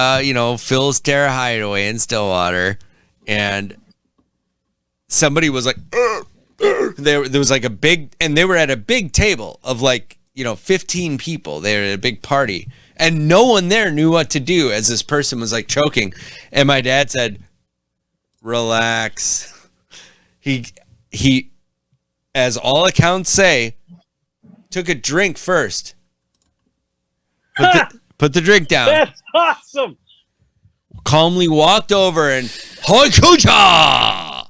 Phil's Terra Hideaway in Stillwater, and somebody was like, there was like a big, and they were at a big table of 15 people. They were at a big party, and no one there knew what to do as this person was like choking. And my dad said, relax. He, as all accounts say, took a drink first. Put the drink down. That's awesome. Calmly walked over and hoichucha,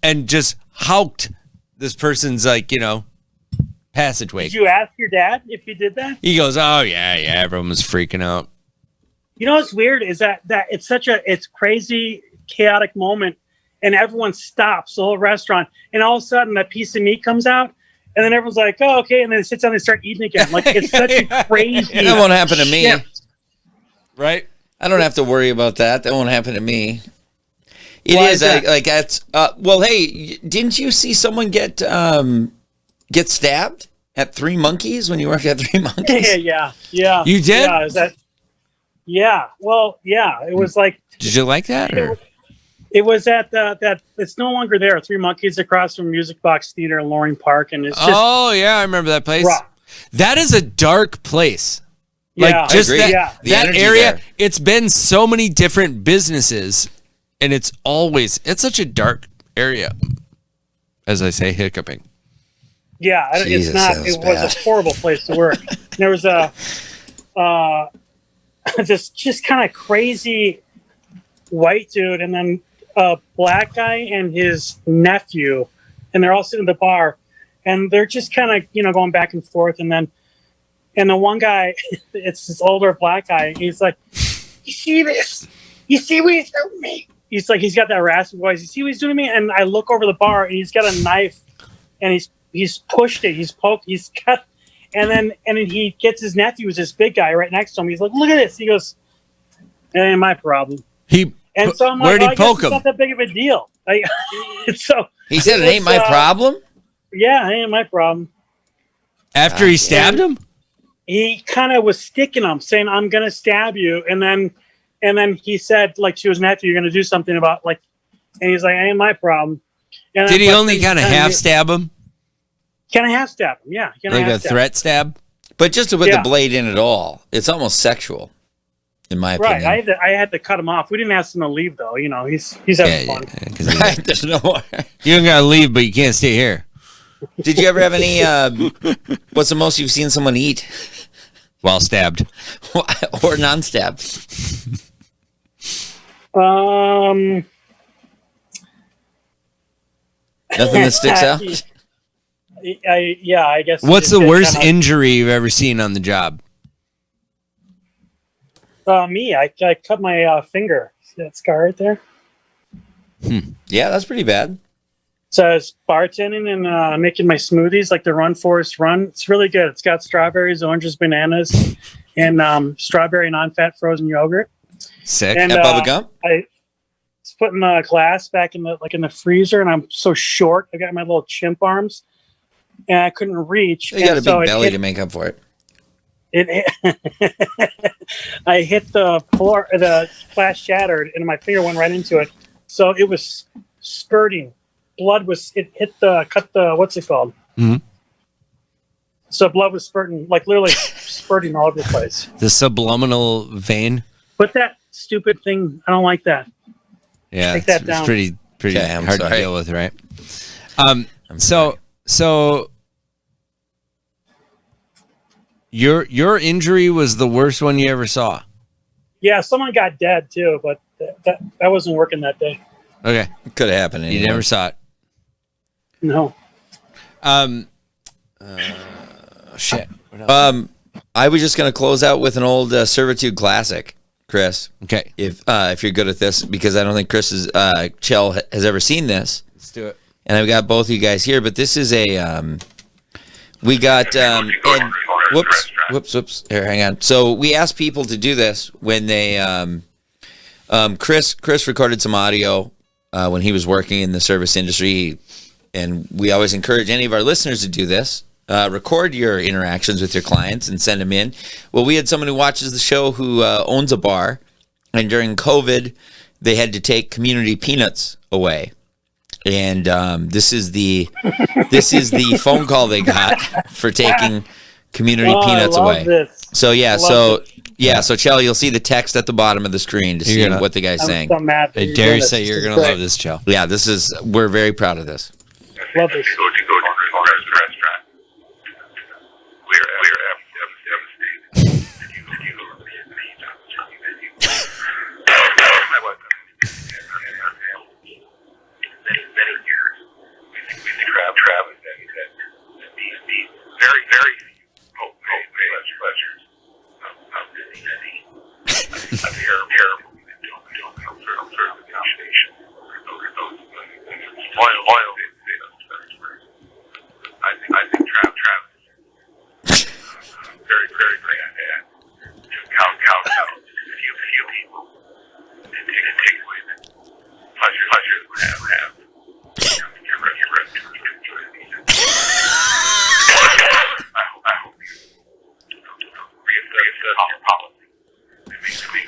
and just howked this person's passageway. Did you ask your dad if he did that? He goes, oh yeah, everyone was freaking out. You know what's weird is that it's crazy, chaotic moment, and everyone stops, the whole restaurant, and all of a sudden that piece of meat comes out, and then everyone's like, oh, okay, and then it sits down and start eating again. Like it's such a crazy. That won't happen to me. shift. Right? I don't have to worry about that. That won't happen to me. Why is that? That's well, hey, didn't you see someone get stabbed at Three Monkeys when you worked at Three Monkeys? Yeah. You did? Yeah, is that? Yeah. Well, yeah. It was like. Did you like that? Or? It was at that. It's no longer there. Three Monkeys across from Music Box Theater in Loring Park, and it's just. Oh yeah, I remember that place. Rough. That is a dark place. Yeah, Like just I agree. that, The that energy area. there. It's been so many different businesses, and it's such a dark area. As I say, hiccuping. Yeah, Jesus, it's not. that was It was bad. a horrible place to work. There was a just kind of crazy white dude, and then a black guy and his nephew, and they're all sitting at the bar, and they're just kind of going back and forth, and the one guy, it's this older black guy, he's like, you see this? You see what he's doing to me? He's like, he's got that raspy voice. You see what he's doing to me? And I look over the bar, and he's got a knife, and he's pushed it, he's poked, he's cut, and then he gets his nephew, who's this big guy, right next to him. He's like, look at this. He goes, it ain't my problem. And so I'm like, where'd he poke it's him? not that big of a deal. So He said it ain't my problem. yeah, it ain't my problem. After he stabbed him? He kind of was sticking him, saying, I'm going to stab you. And then he said, like, to his nephew, you're going to do something about, like, and he's like, it ain't my problem. And Did he only kind of half stab him? Kind of half stab him, yeah. Like a threat stab? But just to put the blade in at all, it's almost sexual, in my opinion. Right, I had to cut him off. We didn't ask him to leave, though. You know, he's having fun. Right, there's no more. You don't got to leave, but you can't stay here. Did you ever have any, what's the most you've seen someone eat? While stabbed. Or non-stabbed? Nothing that sticks out? I guess. What's the worst injury you've ever seen on the job? Me, I cut my finger. See that scar right there? Yeah, that's pretty bad. So I was bartending and making my smoothies, like the Run Forest Run. It's really good. It's got strawberries, oranges, bananas, and strawberry non-fat frozen yogurt. Sick. And Bubba Gump? I was putting a glass back in the freezer, and I'm so short. I got my little chimp arms, and I couldn't reach. You got a big belly to make up for it. I hit the floor. The glass shattered, and my finger went right into it. So it was spurting. Blood was cut the what's it called? Mm-hmm. So blood was spurting, like literally spurting all over the place. The subliminal vein. But that stupid thing, I don't like that. Yeah, take that down. It's pretty Okay, hard to deal with, right? So your injury was the worst one you ever saw. Yeah, someone got dead too, but that wasn't working that day. Okay, could have happened. You never saw it. No. Shit. I was just gonna close out with an old Servitude classic, Chris. Okay. If you're good at this, because I don't think Chell has ever seen this. Let's do it. And I've got both of you guys here, but this is a we got and whoops. Here, hang on. So we asked people to do this when they Chris recorded some audio when he was working in the service industry, and we always encourage any of our listeners to do this. Record your interactions with your clients and send them in. Well, we had someone who watches the show who owns a bar, and during COVID, they had to take community peanuts away. And this is the phone call they got for taking community peanuts away. This. So so Chell, you'll see the text at the bottom of the screen to see what the guy's saying. So mad I dare you say you're gonna love this, Chell. Yeah, we're very proud of this. Love this.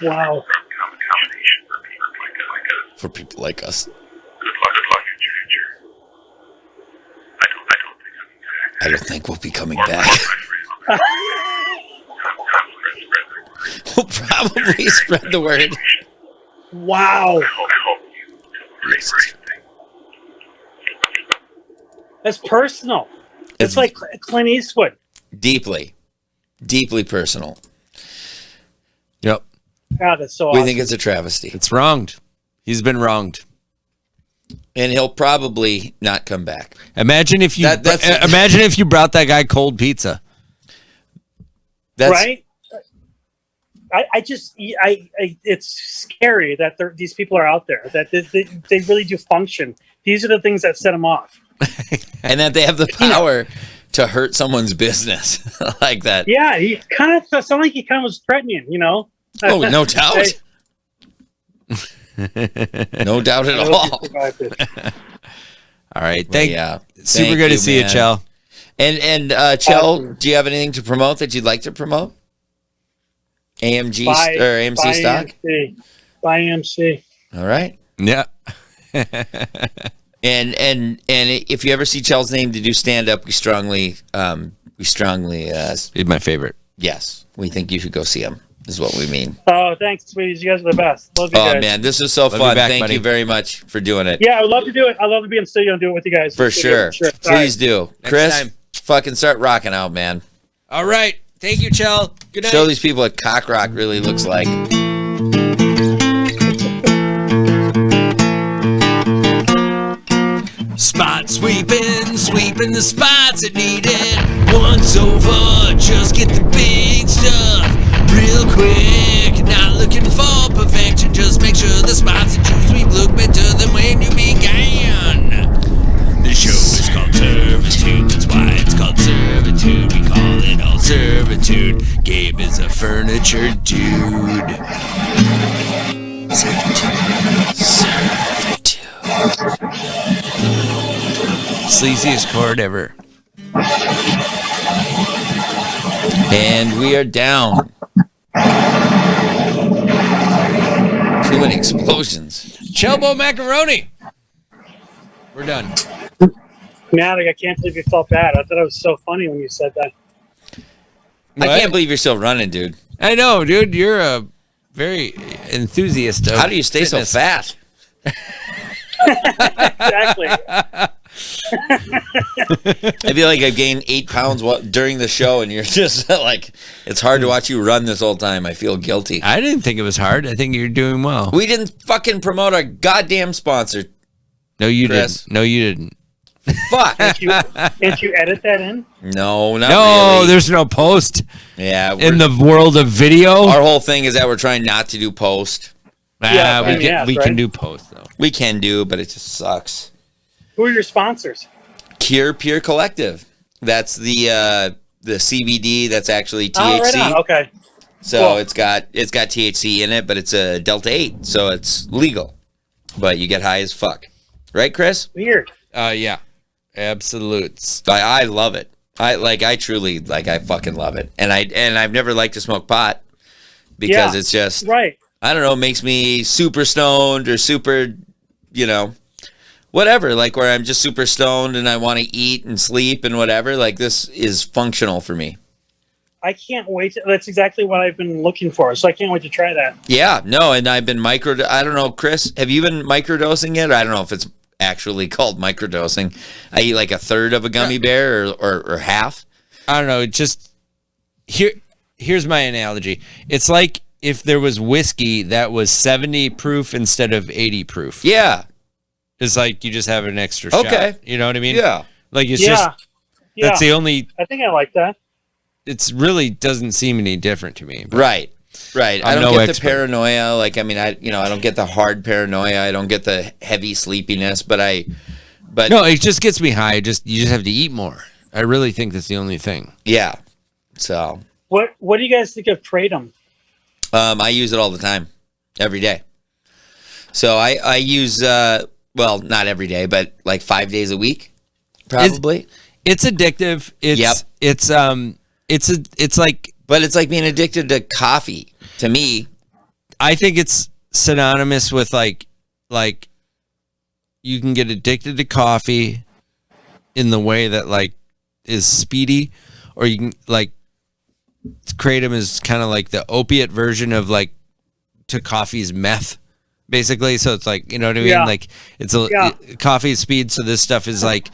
Wow. For people like us. Good luck in your future. I don't think we'll be coming back. We'll probably spread the word. Wow. I hope you do a great thing. That's personal. It's like Clint Eastwood. Deeply personal. Yep. God, that's so awesome. We think it's a travesty. It's wronged. He's been wronged. And he'll probably not come back. Imagine if you imagine if you brought that guy cold pizza. Right? It's scary that these people are out there, that they really do function. These are the things that set them off. And that they have the power to hurt someo's business like that. Yeah, he kind of sounded like he kind of was threatening, you know? Oh, no doubt. No doubt at all. All right. Super good to see you, Chell. And Chell, do you have anything to promote that you'd like to promote? AMC stock? Buy AMC. All right. Yeah. And if you ever see Chell's name to do stand up, we strongly He's my favorite. yes, we think you should go see him. Is what we mean. Oh, thanks, sweeties. You guys are the best. Love you guys. Oh man, this is so Love you fun. back, Thank buddy. you very much for doing it. Yeah, I would love to do it. I'd love to be in studio and do it with you guys. For sure. All Please do. Next Chris, time. fucking start rocking out, man. All right. Thank you, Chell. Good night. Show these people what cock rock really looks like. Spot sweeping, sweeping the spots that need it. Once over, just get the big stuff real quick. Not looking for perfection, just make sure the spots that you sweep look better than when you began. The show is called Servitude, that's why it's called Servitude. We call it all Servitude. Gabe is a furniture dude. Servitude. Sleaziest chord ever. And we are down. Too many explosions. Chelbo macaroni. We're done. Man, I can't believe you felt bad. I thought it was so funny when you said that. I can't believe you're still running, dude. I know, dude. You're a very enthusiast of How do you stay fitness. so fat? Exactly. I feel like I've gained 8 pounds during the show, and you're just like, it's hard to watch you run this whole time. I feel guilty. I didn't think it was hard. I think you're doing well. We didn't fucking promote our goddamn sponsor. No, you Chris. didn't. No, you didn't. Fuck. Can't you edit that in? No, not No, really. there's no post Yeah, in the world of video. our whole thing is that we're trying not to do post. Yeah, we can yes, we right? can do post though. We can do, but it just sucks. Who are your sponsors? Cure Pure Collective. That's the CBD. That's actually THC. Oh, right on. Okay. So Cool. it's got THC in it, but it's a Delta 8, so it's legal. But you get high as fuck, right, Chris? Weird. Yeah, absolutes. I love it. I truly I fucking love it. And I've never liked to smoke pot because Yeah. it's just Right. I don't know, makes me super stoned or super, whatever, like where I'm just super stoned and I want to eat and sleep and whatever. Like this is functional for me. I can't wait. That's exactly what I've been looking for. So I can't wait to try that. Yeah, no, and I've been I don't know, Chris, have you been microdosing yet? I don't know if it's actually called microdosing. I eat like a third of a gummy bear or half. I don't know. Just here's my analogy. It's like if there was whiskey that was 70 proof instead of 80 proof. Yeah. It's like you just have an extra shot. Okay. You know what I mean? Yeah. Like it's Yeah. just that's the only. I think I like that. It's really doesn't seem any different to me. But Right. I I'm don't no get expert. the paranoia. Like, I mean, I don't get the hard paranoia. I don't get the heavy sleepiness, but no, it just gets me high. You just have to eat more. I really think that's the only thing. yeah. So, What do you guys think of Kratom? I use it all the time, every day. So I use, well, not every day, but like 5 days a week, probably. It's addictive. It's Yep. it's like But it's like being addicted to coffee to me. I think it's synonymous with like you can get addicted to coffee in the way that like is speedy, or you can like kratom is kind of like the opiate version of like to coffee's meth, basically. So it's like, you know what I mean? Yeah. Like it's a Yeah. coffee is speed, so this stuff is like,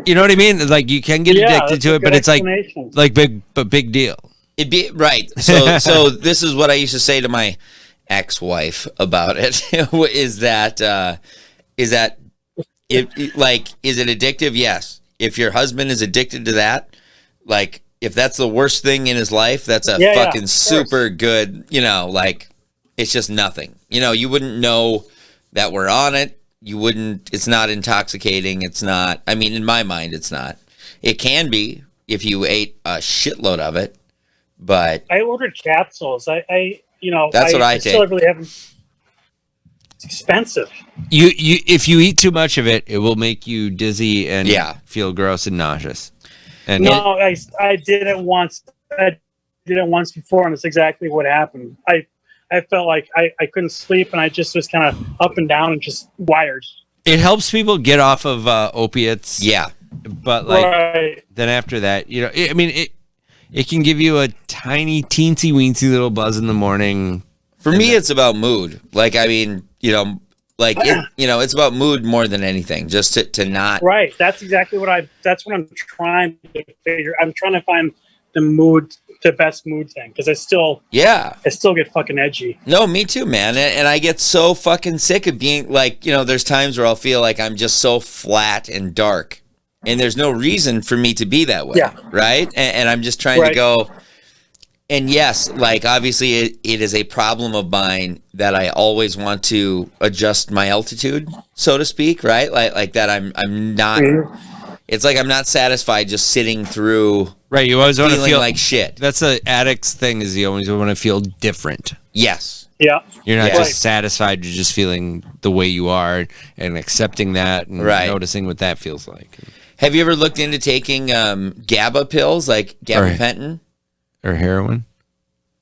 you know what I mean? Like you can get Yeah, addicted that's to a it, good but it's explanation. like big deal. It'd be right. So this is what I used to say to my ex-wife about it is that is it addictive? Yes. If your husband is addicted to that, like if that's the worst thing in his life, that's a Yeah, fucking of super good, like it's just nothing. You wouldn't know that we're on it. You wouldn't, it's not intoxicating. It's not, I mean, in my mind, it's not. It can be if you ate a shitload of it, but I ordered capsules. That's what I still take. really haven't. It's expensive. You if you eat too much of it, it will make you dizzy and Yeah. feel gross and nauseous. And No, I did it once. I did it once before, and it's exactly what happened. I felt like I couldn't sleep, and I just was kind of up and down and just wired. It helps people get off of opiates. Yeah. But like Right. then after that, I mean, it can give you a tiny, teensy weensy little buzz in the morning. For me, it's about mood. Like, I mean, it's about mood more than anything. Just to not. Right. That's exactly that's what I'm trying to figure. I'm trying to find the best mood thing, because I still get fucking edgy. No, me too, man. And I get so fucking sick of being like, there's times where I'll feel like I'm just so flat and dark. And there's no reason for me to be that way, right? And I'm just trying to go. And yes, like obviously it is a problem of mine that I always want to adjust my altitude, so to speak, right? Like that I'm not. It's like I'm not satisfied just sitting through. Right, you always want to feel like shit. That's the addict's thing, is you always want to feel different. Yes. Yeah. You're not just satisfied. You're just feeling the way you are and accepting that and noticing what that feels like. Have you ever looked into taking GABA pills, like gabapentin? Or heroin?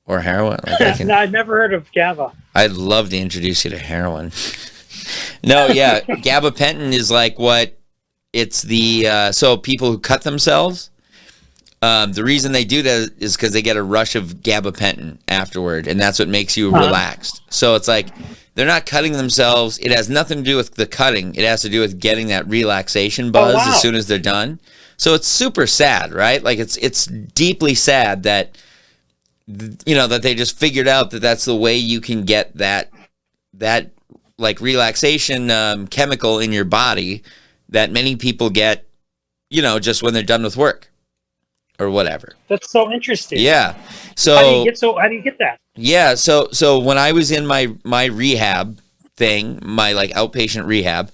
Or heroin? Like No, I've never heard of GABA. I'd love to introduce you to heroin. No, yeah. Gabapentin is like it's the, so people who cut themselves, the reason they do that is because they get a rush of gabapentin afterward, and that's what makes you relaxed. So it's like they're not cutting themselves. It has nothing to do with the cutting. It has to do with getting that relaxation buzz as soon as they're done. So it's super sad, right? Like it's deeply sad that that they just figured out that that's the way you can get that like relaxation chemical in your body that many people get, just when they're done with work or whatever. That's so interesting. Yeah. So how do you get that? Yeah. So when I was in my rehab thing, my like outpatient rehab,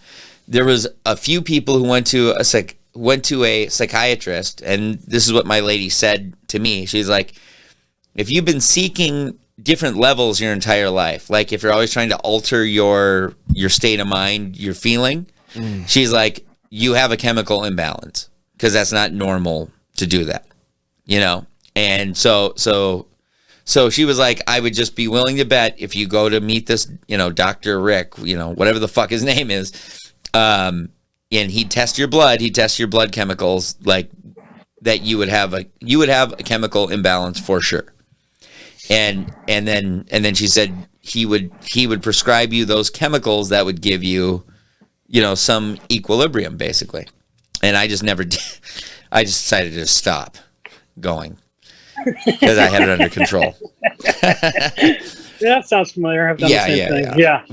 there was a few people who went to a psychiatrist, and this is what my lady said to me. She's like, if you've been seeking different levels your entire life, like if you're always trying to alter your state of mind, your feeling, she's like, you have a chemical imbalance, because that's not normal to do that, And so she was like, I would just be willing to bet if you go to meet this, Dr. Rick, whatever the fuck his name is, and he'd test your blood chemicals, like that you would have a chemical imbalance for sure. And then she said he would prescribe you those chemicals that would give you, some equilibrium, basically. And I just never did. I just decided to stop going because I had it under control. That sounds familiar. I've done the same thing. Yeah.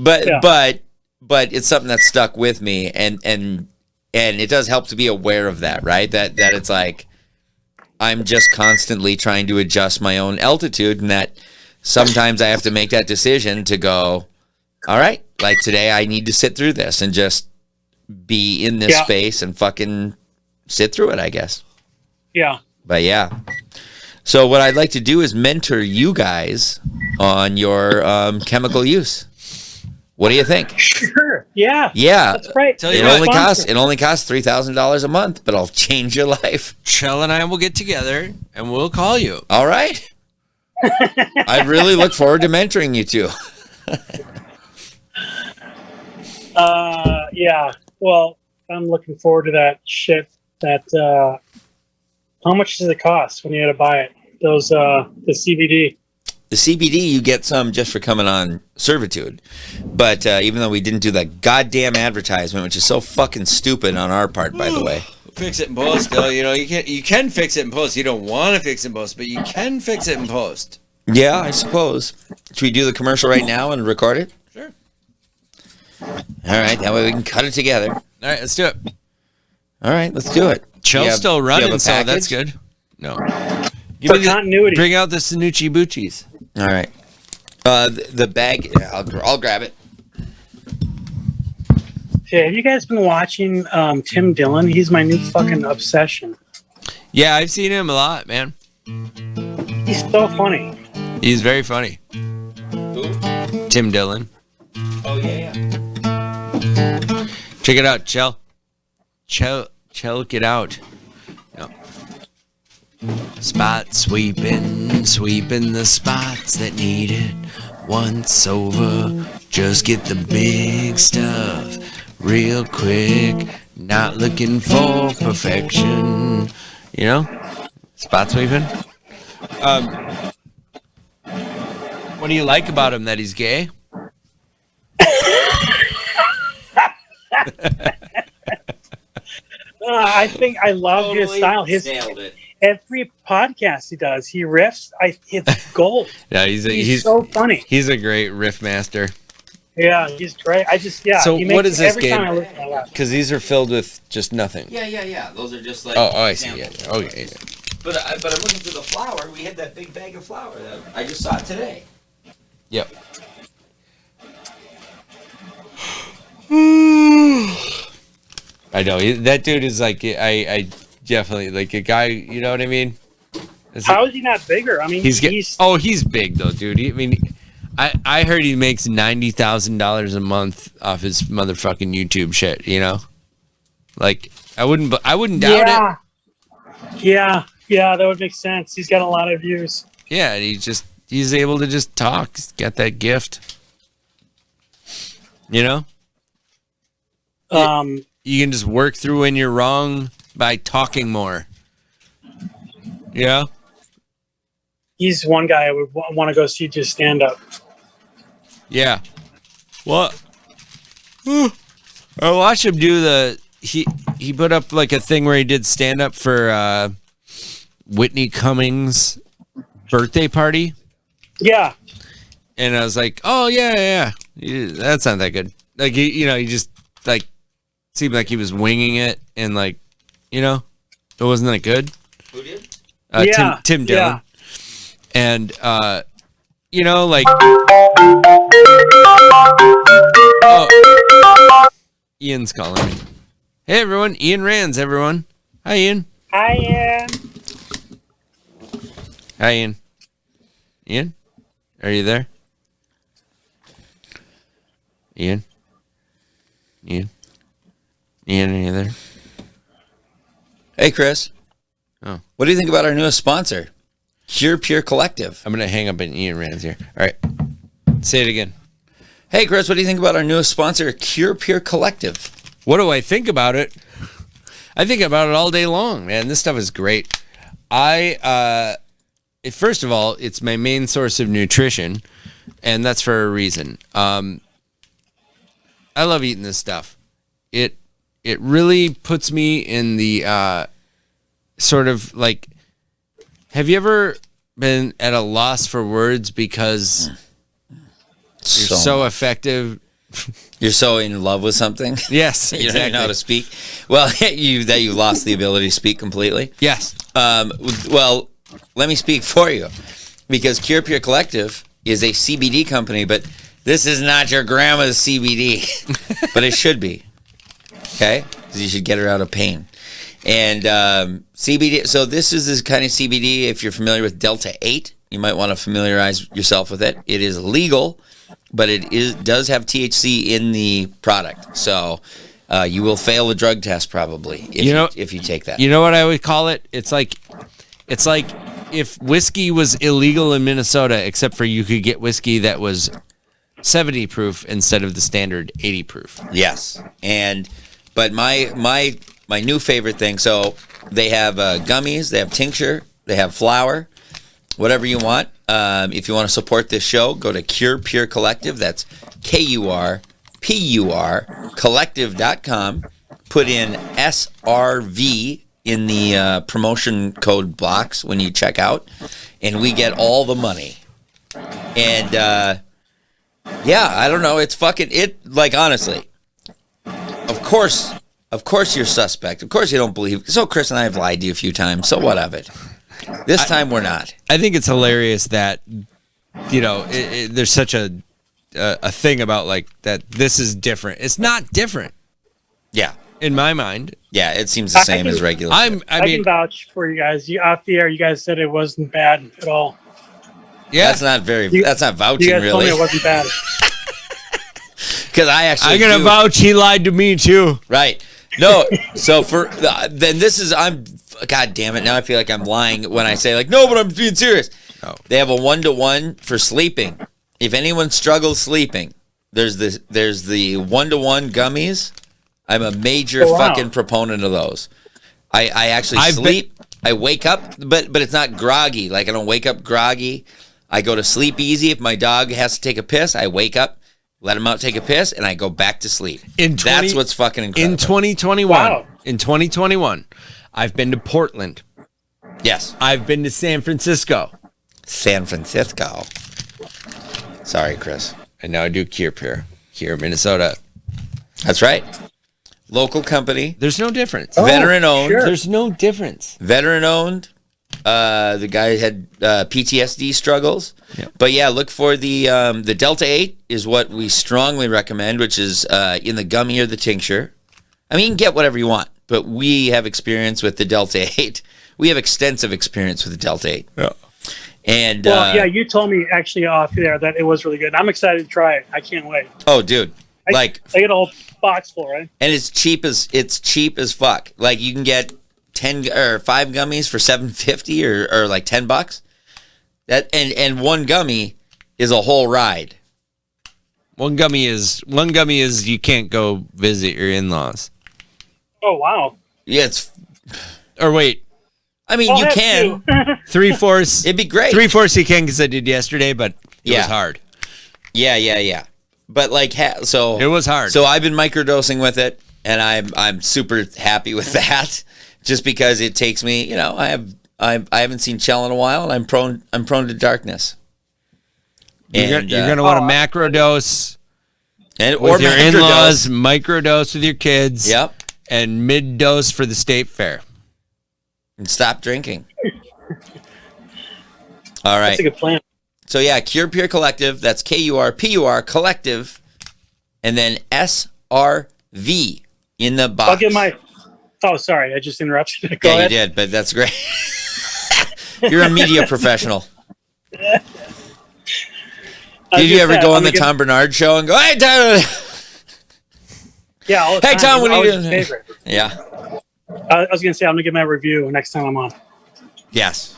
But it's something that stuck with me, and it does help to be aware of that, right? That it's like I'm just constantly trying to adjust my own altitude, and that sometimes I have to make that decision to go, all right, like today I need to sit through this and just be in this space and fucking sit through it, I guess. Yeah. But yeah. So what I'd like to do is mentor you guys on your chemical use. What do you think? Sure. Yeah. Yeah. That's right. It only costs $3,000 a month, but I'll change your life. Chell and I will get together and we'll call you. All right. I really look forward to mentoring you two. Yeah. Well, I'm looking forward to that shit. How much does it cost when you had to buy it? The CBD. The CBD, you get some just for coming on Servitude. But even though we didn't do that goddamn advertisement, which is so fucking stupid on our part, by the way. Fix it in post, though. You can fix it in post. You don't want to fix it in post, but you can fix it in post. Yeah, I suppose. Should we do the commercial right now and record it? Sure. All right, that way we can cut it together. All right, let's do it. All right, let's do it. Chill's still running, so that's good. No. For continuity. Bring out the Sanucci Bucci's. All right. The bag, I'll grab it. Hey, have you guys been watching Tim Dillon? He's my new fucking obsession. Yeah, I've seen him a lot, man. He's so funny. He's very funny. Who? Tim Dillon. Oh, yeah. Check it out, Chell. Check it out. No. Spot sweeping the spots that need it once over. Just get the big stuff real quick, not looking for perfection. You know, spot sweeping. What do you like about him? That he's gay? I think I love his style. Nailed it. Every podcast he does, he riffs. It's gold. Yeah, he's so funny. He's a great riff master. Yeah, he's great. So he what is this every time I game? listen, I laugh. Because these are filled with just nothing. Yeah. Those are just like. Oh, I see. Yeah. samples. Okay. But I'm looking for the flour. We had that big bag of flour. I just saw it today. Yep. I know that dude is like I definitely like a guy. You know what I mean? How is he not bigger? I mean, he's big though, dude. I heard he makes $90,000 a month off his motherfucking YouTube shit. You know, like I wouldn't doubt it. Yeah, that would make sense. He's got a lot of views. Yeah, and he's able to just talk. He's got that gift. You know. You can just work through when you're wrong by talking more. Yeah. He's one guy I would want to go see just stand up. Yeah. What? I watched him do he put up like a thing where he did stand up for Whitney Cummings' birthday party. Yeah. And I was like, oh yeah. That's not that good. Like he just like seemed like he was winging it and like, you know, it wasn't that good. Who did? Tim Dillon. And you know, like Ian's calling me. Hey everyone, Ian Rands, everyone. Hi Ian. Hi Ian. Hi Ian. Ian? Are you there? Ian? Ian, are you there? Hey, Chris. Oh. What do you think about our newest sponsor, Pure Collective? I'm going to hang up in Ian Rands here. All right. Say it again. Hey, Chris, what do you think about our newest sponsor, Pure Collective? What do I think about it? I think about it all day long, man. This stuff is great. First of all, it's my main source of nutrition, and that's for a reason. I love eating this stuff. It really puts me in the sort of like, have you ever been at a loss for words because you're so effective? You're so in love with something? Yes, You exactly. don't even know how to speak? Well, you lost the ability to speak completely? Yes. Well, let me speak for you. Because Pure Collective is a CBD company, but this is not your grandma's CBD. But it should be. Okay? Because you should get her out of pain. And CBD, so this is this kind of CBD, if you're familiar with Delta 8, you might want to familiarize yourself with it. It is legal, but does have THC in the product. So you will fail a drug test probably if you take that. You know what I would call it? It's like if whiskey was illegal in Minnesota, except for you could get whiskey that was 70 proof instead of the standard 80 proof. Yes. But my new favorite thing, so they have gummies, they have tincture, they have flour, whatever you want. If you want to support this show, go to Pure Collective. That's KURPUR collective.com. Put in SRV in the promotion code blocks when you check out, and we get all the money. And yeah, I don't know. It's fucking it. Like honestly, of course you're suspect. Of course you don't believe. So Chris and I have lied to you a few times. So what of it? This time we're not. I think it's hilarious that there's such a thing about like that. This is different. It's not different. Yeah. In my mind. Yeah, it seems the same as regular. I can vouch for you guys. Off the air, you guys said it wasn't bad at all. Yeah, that's not vouching. You guys really. told me it wasn't bad. Because I'm gonna vouch. He lied to me too. Right. No. So then this is God damn it! Now I feel like I'm lying when I say like no, but I'm being serious. No. They have a 1-to-1 for sleeping. If anyone struggles sleeping, there's the 1-to-1 gummies I'm a major fucking proponent of those. I actually sleep. I wake up, but it's not groggy. Like I don't wake up groggy. I go to sleep easy. If my dog has to take a piss, I wake up, let him out take a piss, and I go back to sleep. That's what's fucking incredible. In 2021, I've been to Portland. Yes. I've been to San Francisco. San Francisco. Sorry, Chris. And now I do Cure here in Minnesota. That's right. Local company. There's no difference. Veteran owned. Sure. There's no difference. Veteran owned. The guy had PTSD struggles. Yep. But yeah, look for the Delta 8 is what we strongly recommend, which is in the gummy or the tincture. I mean, you can get whatever you want, but we have experience with the Delta 8. We have extensive experience with the Delta 8. Yeah. And yeah, you told me actually off there that it was really good. I'm excited to try it. I can't wait. oh, dude, I get a whole box full, right? and it's cheap as fuck. Like you can get 10 or 5 gummies for $7.50 or like $10. That and one gummy is a whole ride. One gummy is you can't go visit your in-laws. Oh wow! Yeah, it's. Or wait, I mean, you can. 3/4. It'd be great. 3/4 you can because I did yesterday, but it was hard. Yeah. But like, so It was hard. So I've been microdosing with it, and I'm super happy with that. Just because it takes me, you know, I haven't seen Chell in a while, and I'm prone to darkness. You're gonna want to macro dose or with your microdose. in-laws, micro dose with your kids. Yep. And mid dose for the state fair. And stop drinking. All right. That's a good plan. So yeah, Cure Pure Collective. That's KURPUR Collective, and then SRV in the box. I'll get my. Oh, sorry, I just interrupted. Go Yeah, ahead. you did, but that's great. You're a media professional. Did you ever go on the Tom Bernard show and go, "Hey, Tom"? Yeah. All the Hey, time. Tom, what are you Always doing? his favorite. Yeah. I was gonna say I'm gonna give my review next time I'm on. Yes.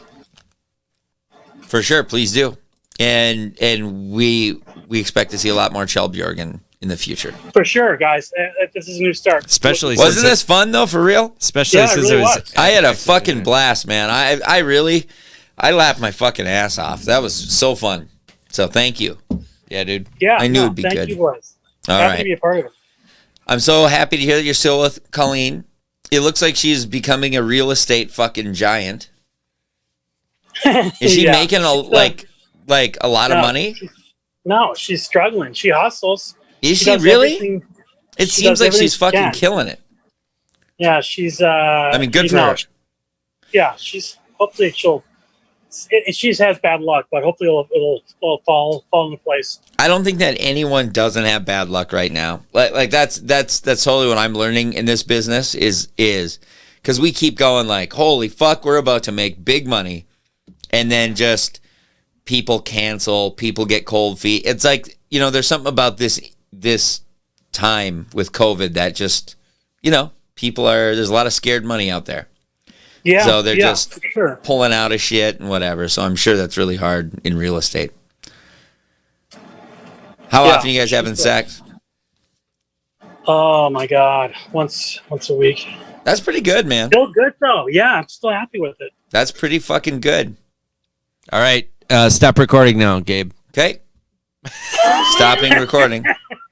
For sure, please do. And we expect to see a lot more Chell Bjorgen in the future. For sure, guys. This is a new start. Especially Wasn't this fun though, for real? Especially Yeah, it since really it was. was. I had a fucking blast, man. I laughed my fucking ass off. That was so fun. So thank you. Yeah, dude. Yeah, I knew it'd be thank good. you, boys. All Happy right. to be a part of it. I'm so happy to hear that you're still with Colleen. It looks like she's becoming a real estate fucking giant. Is she Yeah. making a like a lot of No. money? No, she's struggling. She hustles. Is she does really? everything- It she seems does like everything she's she fucking can. killing it. Yeah, she's. I mean, good for her. Yeah, she's. Hopefully, she has bad luck, but hopefully it'll fall into place. I don't think that anyone doesn't have bad luck right now. Like that's totally what I'm learning in this business is because we keep going like, holy fuck, we're about to make big money, and then just people cancel, people get cold feet. It's like, you know, there's something about this time with COVID that just, you know, there's a lot of scared money out there. Yeah. So they're just for sure. pulling out of shit and whatever. So I'm sure that's really hard in real estate. How Yeah, often are you guys having sex? Oh my God, once a week. That's pretty good, man. Still good though. Yeah, I'm still happy with it. That's pretty fucking good. All right. Stop recording now, Gabe. Okay. Stopping recording.